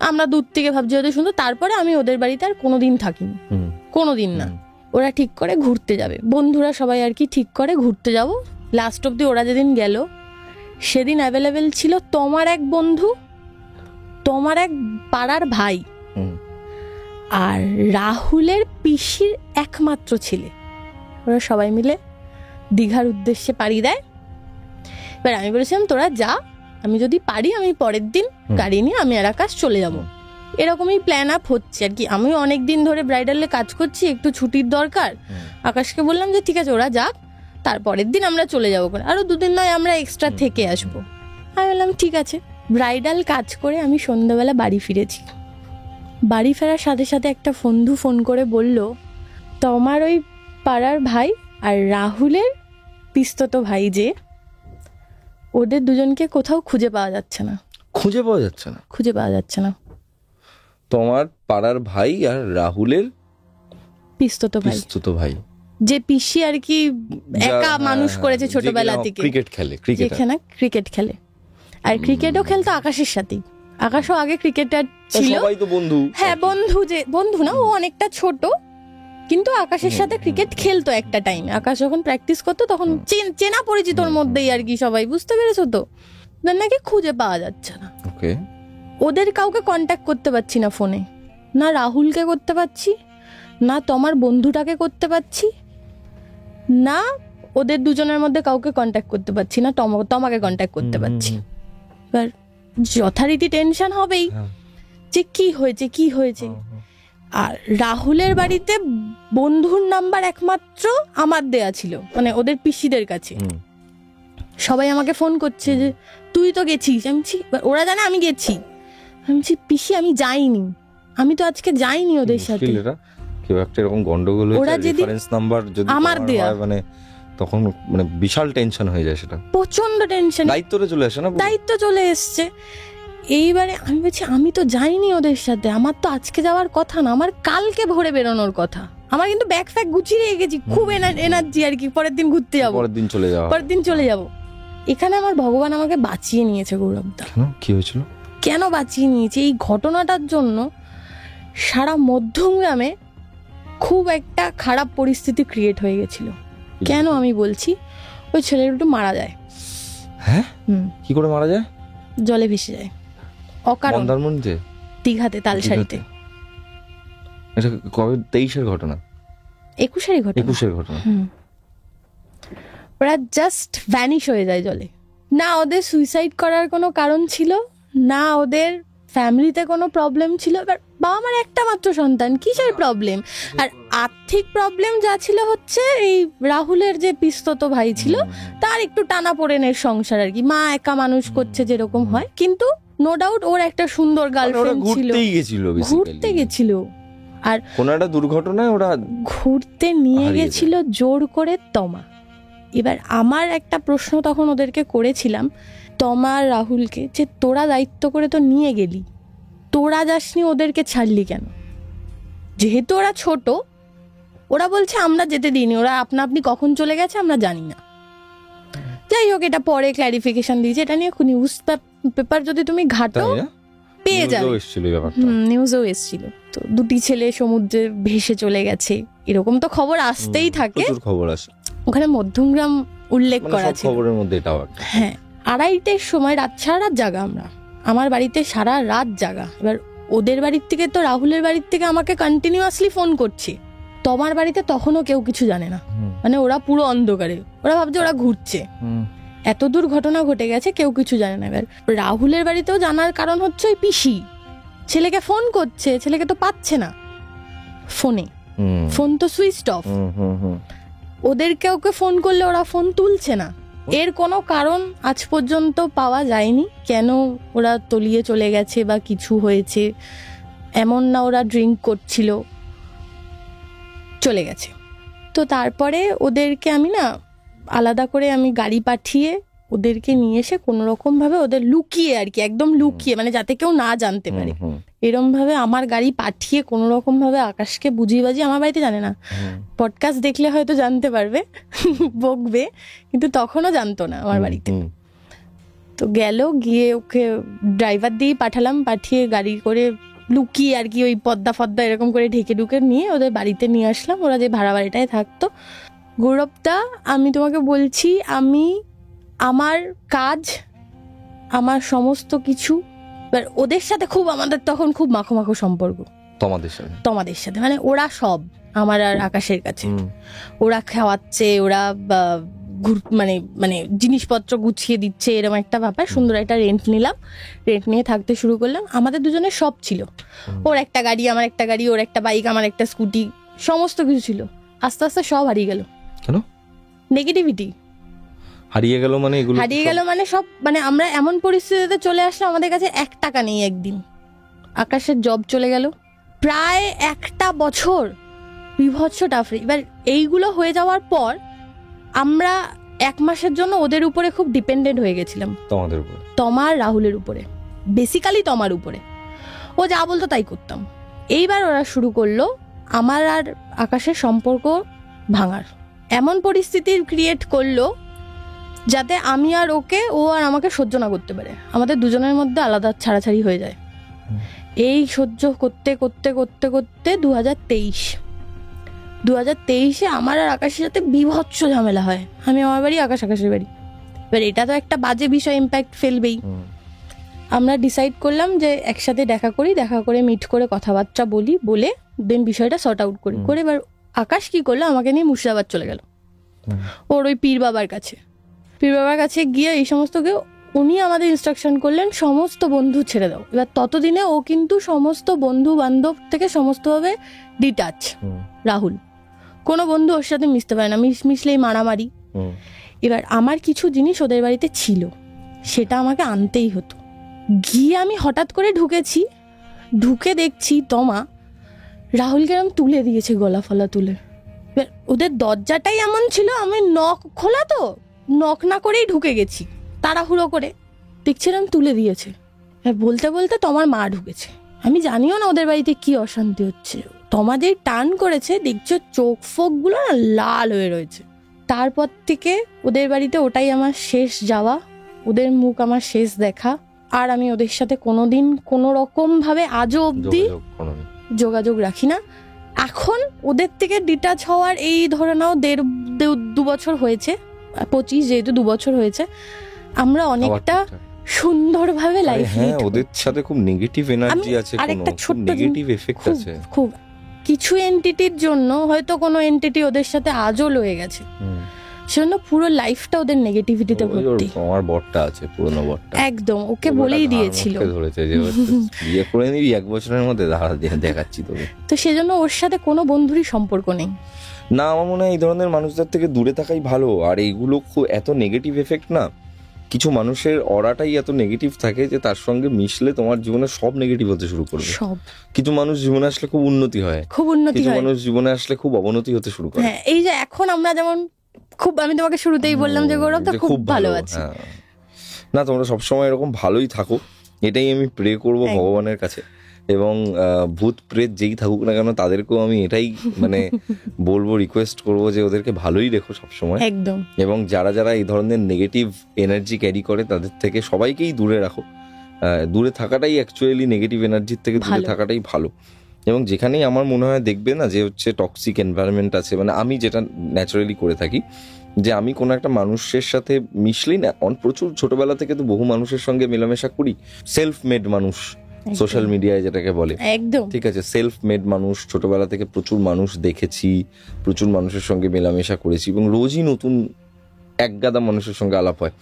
আমরা দূর থেকে ভাবছি ওদের সুন্দর। তারপরে আমি ওদের বাড়িতে আর কোনোদিন থাকিনি, কোনোদিন না। ওরা ঠিক করে ঘুরতে যাবে, বন্ধুরা সবাই আর কি ঠিক করে ঘুরতে যাব। লাস্ট অব্দি ওরা যেদিন গেল সেদিন অ্যাভেলেবেল ছিল তোমার এক বন্ধু, তোমার এক পাড়ার ভাই, আর রাহুলের পিসির একমাত্র ছেলে। ওরা সবাই মিলে দীঘার উদ্দেশ্যে পাড়ি দেয়। এবার আমি বলেছিলাম তোরা যা, আমি যদি পারি আমি পরের দিন গাড়ি নিয়ে আমি আর আকাশ চলে যাব। এরকমই প্ল্যান আপ হচ্ছে আর কি। আমি অনেক দিন ধরে ব্রাইডালে কাজ করছি, একটু ছুটির দরকার। আকাশকে বললাম যে ঠিক আছে ওরা যাক, তারপরের দিন আমরা চলে যাবো, আরো 2 দিন নয় আমরা এক্সট্রা থেকে আসবো। আমি বললাম ঠিক আছে। ব্রাইডাল কাজ করে আমি সন্ধ্যাবেলা বাড়ি ফিরেছি। বাড়ি ফেরার সাথে সাথে একটা বন্ধু ফোন করে বলল তোমার ওই পাড়ার ভাই আর রাহুলের পিস্তত ভাই যে, ওদের দুজনকে কোথাও খুঁজে পাওয়া যাচ্ছে না। খুঁজে পাওয়া যাচ্ছে না? খুঁজে পাওয়া যাচ্ছে না। তোমার পাড়ার ভাই আর রাহুলের পিস্তত ভাই, যে পিসি আর কি একা মানুষ করেছে ছোটবেলা থেকে, ক্রিকেট খেলে, যেখানে ক্রিকেট খেলে, আর ক্রিকেটও খেলতো আকাশের সাথেই। আকাশও আগে ক্রিকেটার ছিল। সবাই তো বন্ধু। হ্যাঁ বন্ধু, যে বন্ধু না, ও অনেকটা ছোট, কিন্তু আকাশের সাথে ক্রিকেট খেলতো একটা টাইম। আকাশ যখন প্র্যাকটিস করতো তখন চেনা পরিচিতর মধ্যেই আর কি সবাই, বুঝতে পেরেছো তো? নাকি খুঁজে পাওয়া যাচ্ছে না। ওদের কাউকে কন্ট্যাক্ট করতে পারছি না ফোনে, না রাহুলকে করতে পারছি, না তোমার বন্ধুটাকে করতে পারছি, না ওদের দুজনের মধ্যে কাউকে কন্ট্যাক্ট করতে পারছি না, তোমাকে কন্ট্যাক্ট করতে পারছি। এবার যথারীতি টেনশন হবেই যে কি হয়েছে কি হয়েছে। আর রাহুলের বাড়িতে বন্ধুর নাম্বার একমাত্র আমার দেয়া ছিল, মানে ওদের পিসিদের কাছে। সবাই আমাকে ফোন করছে যে তুই তো গেছিস। আমি ওরা জানে আমি গেছি। আমি পিসি আমি যাইনি, আমি তো আজকে যাইনি ওদের সাথে। কেউ একটা এরকম গন্ডগোল হয়েছে, রেফারেন্স নাম্বার যদি আমার দেয়া, মানে তখন মানে বিশাল টেনশন হয়ে যায়। সেটা প্রচন্ড টেনশন, দায়িত্বটা চলে আসে না, দায়িত্ব চলে এসছে। এইবারে আমি বলছি আমি তো যাইনি ওদের সাথে, আমার তো আজকে যাওয়ার কথা না, আমার কালকে ভোরে বেরোনোর কথা। আমার কিন্তু ব্যাগ ফ্যাগ গুছিয়ে রেখেছি, খুব এনার্জি আর কি, পরের দিন ঘুরতে যাবো, পরের দিন চলে যাবো। এখানে আমার ভগবান আমাকে বাঁচিয়ে নিয়েছে গৌরবদা। কি হয়েছিল? কেন বাঁচিয়ে নিয়েছে? এই ঘটনাটার জন্য সারা মধ্যমগ্রামে খুব একটা খারাপ পরিস্থিতি ক্রিয়েট হয়ে গেছিল। কেন আমি বলছি, ওই ছেলের একটু মারা যায়। হ্যাঁ, কি করে মারা যায়? জলে ভেসে যায় অকারণ, দীঘাতে তালসারিতে। এটা কবে? 23-এর ঘটনা? 21-এর ঘটনা। ওরা জাস্ট ভ্যানিশ হয়ে যায় জলে। না ওদের সুইসাইড করার কোনো কারণ ছিল, না ওদের ফ্যামিলিতে কোনো প্রবলেম ছিল। এবার বাবা মার একটা মাত্র সন্তান, কিসের প্রবলেম? আর আর্থিক প্রবলেম যা ছিল হচ্ছে এই রাহুলের যে পিস্তত ভাই ছিল তার একটু টানা পোড়েনের সংসার আর কি, মা একা মানুষ করছে যেরকম হয়। কিন্তু নো ডাউট ওর একটা সুন্দর গার্লফ্রেন্ড ছিল, ঘুরতে গেছিল। আর কোন একটা দুর্ঘটনায় ওরা ঘুরতে নিয়ে গেছিল জোর করে তমা। এবার আমার একটা প্রশ্ন তখন ওদেরকে করেছিলাম, তমা আর রাহুলকে, যে তোরা দায়িত্ব করে তো নিয়ে গেলি, তোরা যাসনি, ওদেরকে ছাড়লি কেন? যেহেতু ওরা ছোট, ওরা বলছে আমরা যেতে দিইনি, ওরা আপনি কখন চলে গেছে আমরা জানি না। যাই হোক, এটা পরে ক্ল্যারিফিকেশন দিয়েছে। এটা নিয়ে নিউজ পেপার যদি তুমি ঘাটো পেয়ে যাবে, নিউজেও এসেছিল। তো 2টি ছেলে সমুদ্রে ভেসে চলে গেছে, এরকম তো খবর আসতেই থাকে, খবর আসে। ওখানে মধ্যমগ্রাম উল্লেখ করা ছিল। খবরের মধ্যে এটাও হ্যাঁ, 2:30-এর সময় সারা রাত জাগা আমরা, আমার বাড়িতে সারা রাত জাগা। এবার ওদের বাড়ির থেকে তো, রাহুলের বাড়ির থেকে আমাকে কন্টিনিউয়াসলি ফোন করছে। তোমার বাড়িতে তখনও কেউ কিছু জানে না, মানে ওরা পুরো অন্ধকারে, ওরা ভাবছে ওরা ঘুরছে, এত দূর ঘটনা ঘটে গেছে, কেউ কিছু জানে না। এবার রাহুলের বাড়িতেও জানার কারণ হচ্ছে ওই পিসি ছেলেকে ফোন করছে, ছেলেকে তো পাচ্ছে না ফোনে, ফোন তো সুইচ অফ, ওদেরকে ওকে ফোন করলে ওরা ফোন তুলছে না। এর কোনো কারণ আজ পর্যন্ত পাওয়া যায়নি, কেন ওরা তলিয়ে চলে গেছে বা কিছু হয়েছে এমন না, ওরা ড্রিঙ্ক করছিল, চলে গেছে। তো তারপরে ওদেরকে আমি না আলাদা করে আমি গাড়ি পাঠিয়ে ওদেরকে নিয়ে এসে কোনো রকম ভাবে ওদের লুকিয়ে, আর কি একদম লুকিয়ে, মানে যাতে কেউ না জানতে পারে, এরম ভাবে আমার গাড়ি পাঠিয়ে কোনো রকম ভাবে আকাশকে বুঝিয়ে বাজিয়ে, আমার বাড়িতে জানে না, পডকাস্ট দেখলে হয়তো জানতে পারবে, বকবে, কিন্তু তখনও জানতো না আমার বাড়িতে। তো গেল, গিয়ে ওকে ড্রাইভার দিয়েই পাঠালাম, পাঠিয়ে গাড়ি করে লুকিয়ে আর কি ওই পদ্মা ফদ্দা এরকম করে ঢেকে ঢুকে নিয়ে ওদের বাড়িতে নিয়ে আসলাম। ওরা যে ভাড়া বাড়িটায় থাকতো। গৌরবদা, আমি তোমাকে বলছি, আমি আমার কাজ, আমার সমস্ত কিছু, ওদের সাথে খুব, আমাদের তখন খুব মাখো মাখো সম্পর্ক। তোমাদের সাথে মানে ওরা সব আমার আর আকাশের কাছে, ওরা খাওয়াচ্ছে, ওরা মানে মানে জিনিসপত্র গুছিয়ে দিচ্ছে, এরকম একটা ব্যাপার। সুন্দর একটা রেন্ট নিলাম, রেন্ট নিয়ে থাকতে শুরু করলাম। আমাদের দুজনের সব ছিল, ওর একটা গাড়ি, আমার একটা গাড়ি, ওর একটা বাইক, আমার একটা স্কুটি, সমস্ত কিছু ছিল। আস্তে আস্তে সব হারিয়ে গেল। কেন? নেগেটিভিটি হারিয়ে গেল মানে, এগুলো হারিয়ে গেল মানে সব, মানে আমরা এমন পরিস্থিতিতে চলে আসলাম, আমাদের কাছে 1 টাকা নেই একদিন। আকাশের জব চলে গেল, প্রায় 1টা বছর বিভৎস টাফরি। এবার এইগুলো হয়ে যাওয়ার পর আমরা 1 মাসের জন্য ওদের উপরে খুব ডিপেন্ডেন্ট হয়ে গেছিলাম। তোমাদের উপরে? তোমার রাহুলের উপরে, বেসিক্যালি তোমার উপরে। ও যা বলতো তাই করতাম। এইবার ওরা শুরু করলো আমার আর আকাশের সম্পর্ক ভাঙার, এমন পরিস্থিতি ক্রিয়েট করলো যাতে আমি আর ওকে, ও আর আমাকে সহ্য না করতে পারে, আমাদের দুজনের মধ্যে আলাদা ছাড়াছাড়ি হয়ে যায়। এই সহ্য করতে করতে করতে করতে 2023-এ আমার আর আকাশের সাথে বিভৎস ঝামেলা হয়। আমি আমার বাড়ি, আকাশ আকাশের বাড়ি। এবার এটা তো একটা বাজে বিষয়, ইম্প্যাক্ট ফেলবেই। আমরা ডিসাইড করলাম যে একসাথে দেখা করি, দেখা করে মিট করে কথাবার্তা বলি, বলে দেন বিষয়টা সর্ট আউট করি করে। এবার আকাশ কি করলো, আমাকে নিয়ে মুর্শিদাবাদ চলে গেল, ওর ওই পীর বাবার কাছে। পীর বাবার কাছে গিয়ে এই সমস্ত উনি আমাদের ইনস্ট্রাকশন করলেন সমস্ত বন্ধু ছেড়ে দাও। এবার ততদিনে ও কিন্তু সমস্ত বন্ধু বান্ধব থেকে সমস্তভাবে ডিটাচ। রাহুল কোনো বন্ধু ওর সাথে মিশতে পারে না, মিশলেই মারামারি। এবার আমার কিছু জিনিস ওদের বাড়িতে ছিল, সেটা আমাকে আনতেই হতো। গিয়ে আমি হঠাৎ করে ঢুকে দেখছি রাহুলকে এরকম তুলে দিয়েছে, গলা ফলা তুলে। এবার ওদের দরজাটাই এমন ছিল, আমি নক খোলা, তো নক না করেই ঢুকে গেছি তাড়াহুড়ো করে, দেখছিলাম তুলে দিয়েছে। বলতে বলতে তোমার মা ঢুকেছে। আমি জানিও না ওদের বাড়িতে কি অশান্তি হচ্ছে। তোমাদের টার্ন করেছে, দেখছো চোখ ফোক গুলো না লাল হয়ে রয়েছে। তারপর থেকে ওদের বাড়িতে ওটাই আমার শেষ যাওয়া, ওদের মুখ আমার শেষ দেখা। আর আমি ওদের সাথে কোনোদিন কোনো রকম ভাবে আজও অব্দি যোগাযোগ রাখি না। এখন ওদের থেকে ডিটাচ হওয়ার এই ধরে নাও 1.5-2 বছর হয়েছে, 25 যেহেতু 2 বছর হয়েছে, আমরা অনেকটা সুন্দরভাবে লাইফ লিড। হ্যাঁ, ওদের সাথে খুব নেগেটিভ এনার্জি আছে, আরেকটা ছোট্ট নেগেটিভ এফেক্ট আছে খুব। কিছু এন্টিটির জন্য হয়তো কোনো এন্টিটি ওদের সাথে আজও লয়ে গেছে, সেজন্য পুরো লাইফটা ওদের নেগেটিভিটিতে ভর্তি। আমার বড়টা আছে, পুরনো বড়টা, একদম ওকে বলেই দিয়েছিল ধরেছে যে বিয়ে করে নিবি 1 বছরের মধ্যে, দেখাচ্ছি তোকে। তো সেজন্য ওর সাথে কোনো বন্ধুরই সম্পর্ক নেই। না, আমার মনে হয় এই ধরনের মানুষদের থেকে দূরে থাকাই ভালো। আর এইগুলো খুব এত নেগেটিভ এফেক্ট না, কিছু মানুষের অরাটাই এত নেগেটিভ থাকে যে তার সঙ্গে মিশলে তোমার জীবনে সব নেগেটিভ হতে শুরু করবে। কিছু মানুষ জীবনে আসলে খুব উন্নতি হয়, কিছু মানুষ জীবনে আসলে খুব অবনতি হতে শুরু করে। এই যে এখন আমরা যেমন খুব, আমি তোমাকে শুরুতেই বললাম যে গৌরবদা খুব ভালো আছে। না, তোমরা সবসময় এরকম ভালোই থাকো, এটাই আমি প্রে করবো ভগবানের কাছে। এবং ভূত প্রেত যেই থাকুক না কেন, তাদেরকেও আমি এটাই মানে বলবো, রিকোয়েস্ট করবো যে ওদেরকে ভালোই রেখো সবসময়। একদম। এবং যারা যারা এই ধরনের নেগেটিভ এনার্জি ক্যারি করে তাদের থেকে সবাইকেই দূরে রাখো। দূরে থাকাটাই অ্যাকচুয়ালি, নেগেটিভ এনার্জির থেকে দূরে থাকাটাই ভালো। এবং যেখানেই আমার মনে হয় দেখবে না যে হচ্ছে টক্সিক এনভায়রনমেন্ট আছে, মানে আমি যেটা ন্যাচারালি করে থাকি, যে আমি কোনো একটা মানুষের সাথে মিশলি না, প্রচুর ছোটবেলা থেকে তো বহু মানুষের সঙ্গে মেলামেশা করি, সেলফ মেড মানুষ সোশ্যাল মিডিয়ায় যেটাকে বলে, একদম ঠিক আছে, সেলফ মেড মানুষ, ছোটবেলা থেকে প্রচুর মানুষ দেখেছি, প্রচুর মানুষের সঙ্গে মেলামেশা করেছি এবং রোজই নতুন একগাদা মানুষের সঙ্গে আলাপ হয়।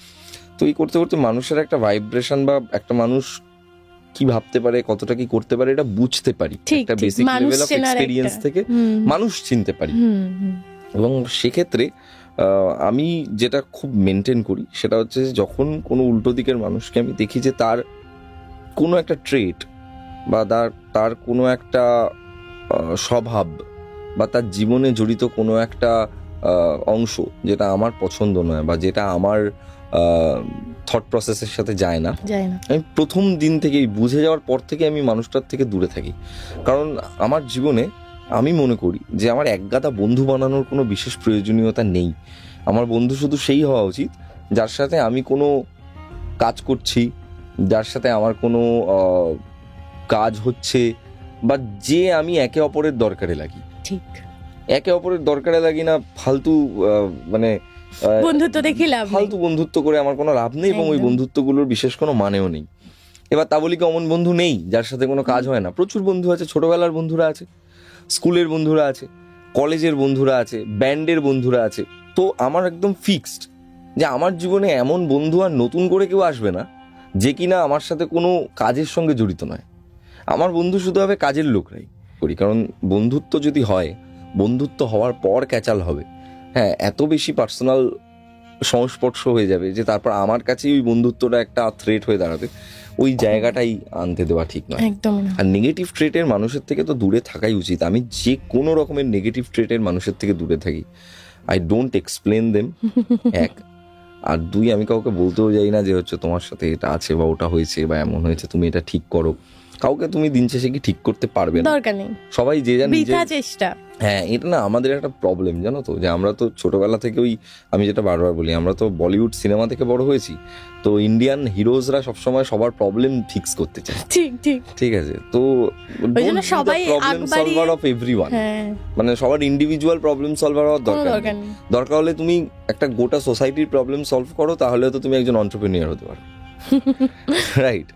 তো এই করতে করতে মানুষের একটা ভাইব্রেশন বা একটা মানুষ কি ভাবতে পারে, কতটা কি করতে পারে, এটা বুঝতে পারি, একটা বেসিক লেভেল অফ এক্সপেরিয়েন্স থেকে মানুষ চিনতে পারি। এবং সেক্ষেত্রে আমি যেটা খুব মেনটেন করি সেটা হচ্ছে যখন কোনো উল্টো দিকের মানুষকে আমি দেখি যে তার কোনো একটা ট্রেট বা তার কোনো একটা স্বভাব বা তার জীবনে জড়িত কোনো একটা অংশ যেটা আমার পছন্দ নয় বা যেটা আমার থট প্রসেসের সাথে যায় না, আমি প্রথম দিন থেকেই বুঝে যাওয়ার পর থেকে আমি মানুষটার থেকে দূরে থাকি। কারণ আমার জীবনে আমি মনে করি যে আমার একগাদা বন্ধু বানানোর কোনো বিশেষ প্রয়োজনীয়তা নেই। আমার বন্ধু শুধু সেই হওয়া উচিত যার সাথে আমি কোনো কাজ করছি, যার সাথে আমার কোনো কাজ হচ্ছে বা যে আমি একে অপরের দরকারে লাগি। ঠিক, একে অপরের দরকারে লাগি না ফালতু মানে বন্ধুত্ব দেখি লাভ, ফালতু বন্ধুত্ব করে আমার কোনো লাভ নেই এবং ওই বন্ধুত্বগুলোর বিশেষ কোনো মানেও নেই। এবার তা বলি কি অমন বন্ধু নেই যার সাথে কোনো কাজ হয় না? প্রচুর বন্ধু আছে, ছোটবেলার বন্ধুরা আছে, স্কুলের বন্ধুরা আছে, কলেজের বন্ধুরা আছে, ব্যান্ডের বন্ধুরা আছে। তো আমার একদম ফিক্সড যে আমার জীবনে এমন বন্ধু আর নতুন করে কেউ আসবে না যে কিনা আমার সাথে কোনো কাজের সঙ্গে জড়িত নয়। আমার বন্ধু শুধু হবে কাজের লোকরাই করি। কারণ বন্ধুত্ব যদি হয়, বন্ধুত্ব হওয়ার পর ক্যাচাল হবে, হ্যাঁ, এত বেশি পার্সোনাল সংস্পর্শ হয়ে যাবে যে তারপর আমার কাছেই ওই বন্ধুত্বটা একটা থ্রেট হয়ে দাঁড়াবে। ওই জায়গাটাই আনতে দেওয়া ঠিক নয়। আর নেগেটিভ ট্রেটের মানুষের থেকে তো দূরে থাকাই উচিত। আমি যে কোনো রকমের নেগেটিভ ট্রেটের মানুষের থেকে দূরে থাকি। আই ডোন্ট এক্সপ্লেন দেম, এক। আর দুই, আমি কাউকে বলতেও যাই না যে হচ্ছে তোমার সাথে এটা আছে বা ওটা হয়েছে বা এমন হয়েছে, তুমি এটা ঠিক করো। কাউকে তুমি দিন শেষে কি ঠিক করতে পারবে না, দরকার নেই। সবাই যে জানে চেষ্টা। হ্যাঁ, এটা না আমাদের একটা প্রবলেম, জানো তো, যে আমরা তো ছোটবেলা থেকে ওই, আমি যেটা বারবার বলি, আমরা তো বলিউড সিনেমা থেকে বড় হয়েছি। তো ইন্ডিয়ান হিরোজরা সবসময় সবার প্রবলেম ফিক্স করতে চায়। ঠিক আছে, তো সবাই প্রবলেম সলভার অফ এভরিওয়ান, মানে সবার ইন্ডিভিজুয়াল প্রবলেম সলভার হওয়ার দরকার নেই। দরকার হলে তুমি একটা গোটা সোসাইটির প্রবলেম সলভ করো, তাহলে তো তুমি একজন এন্টারপ্রেনিউর হতে পারো। রাইট,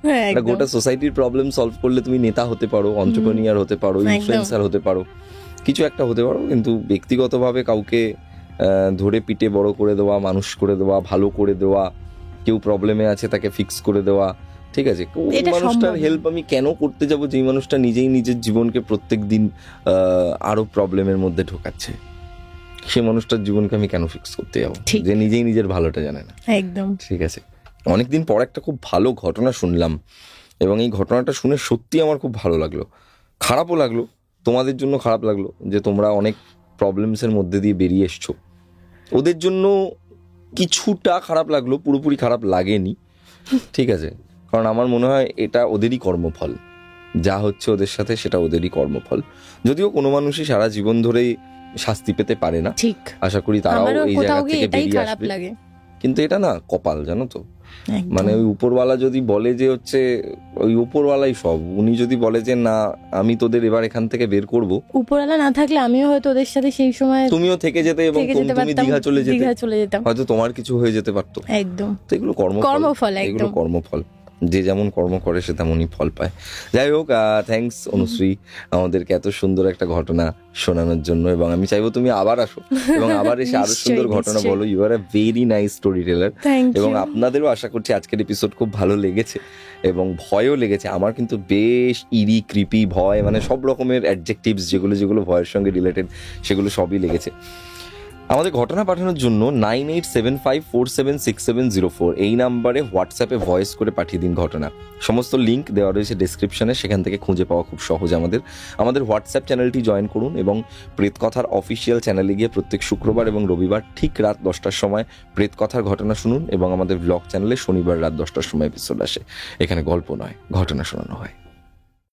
গোটা সোসাইটির প্রবলেম সলভ করলে তুমি নেতা হতে পারো, এন্টারপ্রেনিউর হতে পারো, ইনফ্লুয়েন্সার হতে পারো, কিছু একটা হতে পারো। কিন্তু ব্যক্তিগতভাবে কাউকে ধরে পিটে বড় করে দেওয়া, মানুষ করে দেওয়া, ভালো করে দেওয়া, কেউ প্রবলেমে আছে তাকে ফিক্স করে দেওয়া, ঠিক আছে, ওই মানুষটার হেল্প আমি কেন করতে যাব যেই মানুষটা নিজেই নিজের জীবনকে প্রত্যেক দিন আরো প্রবলেমের মধ্যে ঢোকাচ্ছে? সে মানুষটার জীবনকে আমি কেন ফিক্স করতে যাবো যে নিজেই নিজের ভালোটা জানে না? একদম ঠিক আছে। অনেকদিন পর একটা খুব ভালো ঘটনা শুনলাম এবং এই ঘটনাটা শুনে সত্যি আমার খুব ভালো লাগলো, খারাপও লাগলো, তোমাদের জন্য খারাপ লাগলো যে তোমরা অনেক প্রবলেমসের মধ্যে দিয়ে বেরিয়ে এসছো। ওদের জন্য কিছুটা খারাপ লাগলো, পুরোপুরি খারাপ লাগেনি, ঠিক আছে, কারণ আমার মনে হয় এটা ওদেরই কর্মফল, যা হচ্ছে ওদের সাথে সেটা ওদেরই কর্মফল। যদিও কোনো মানুষই সারা জীবন ধরে শাস্তি পেতে পারে না, ঠিক, আশা করি তারাও এই জায়গা থেকে বেরিয়ে আসবে। কিন্তু এটা না কপাল, জানো তো, মানে ওই উপরওয়ালা যদি বলে যে হচ্ছে ওই উপরওয়ালাই সব, উনি যদি বলে যে না আমি তোদের এবার এখান থেকে বের করব, উপরওয়ালা না থাকলে আমিও হয়তো ওদের সাথে সেই সময় তুমিও থেকে যেতে এবং তুমি দীঘা চলে যেতে, হয়তো তোমার কিছু হয়ে যেতে পারতো। একদম, তো এগুলো কর্মফল, এগুলো কর্মফল, যে যেমন কর্ম করে সে তেমনই ফল পায়। যাই হোক, থ্যাঙ্কস অনুশ্রী আমাদেরকে এত সুন্দর একটা ঘটনা শোনানোর জন্য, এবং আমি চাইবো তুমি আবার আসো এবং আবার এসে আরো সুন্দর ঘটনা বলো। You are a very nice storyteller. এবং আপনাদেরও আশা করছি আজকের এপিসোড খুব ভালো লেগেছে এবং ভয়ও লেগেছে। আমার কিন্তু বেশ ইরি, ক্রিপি, ভয়, মানে সব রকমের অ্যাডজেক্টিভস যেগুলো ভয়ের সঙ্গে রিলেটেড সেগুলো সবই লেগেছে। আমাদের ঘটনা পাঠানোর জন্য 9875476704 এই নাম্বারে হোয়াটসঅ্যাপে ভয়েস করে পাঠিয়ে দিন ঘটনা। সমস্ত লিঙ্ক দেওয়া রয়েছে ডেসক্রিপশনে, সেখান থেকে খুঁজে পাওয়া খুব সহজ। আমাদের হোয়াটসঅ্যাপ চ্যানেলটি জয়েন করুন এবং প্রেতকথার অফিসিয়াল চ্যানেলে গিয়ে প্রত্যেক শুক্রবার এবং রবিবার ঠিক রাত 10টার সময় প্রেতকথার ঘটনা শুনুন। এবং আমাদের ব্লগ চ্যানেলে শনিবার রাত 10টার সময় এপিসোড আসে। এখানে গল্প নয়, ঘটনা শোনানো হয়।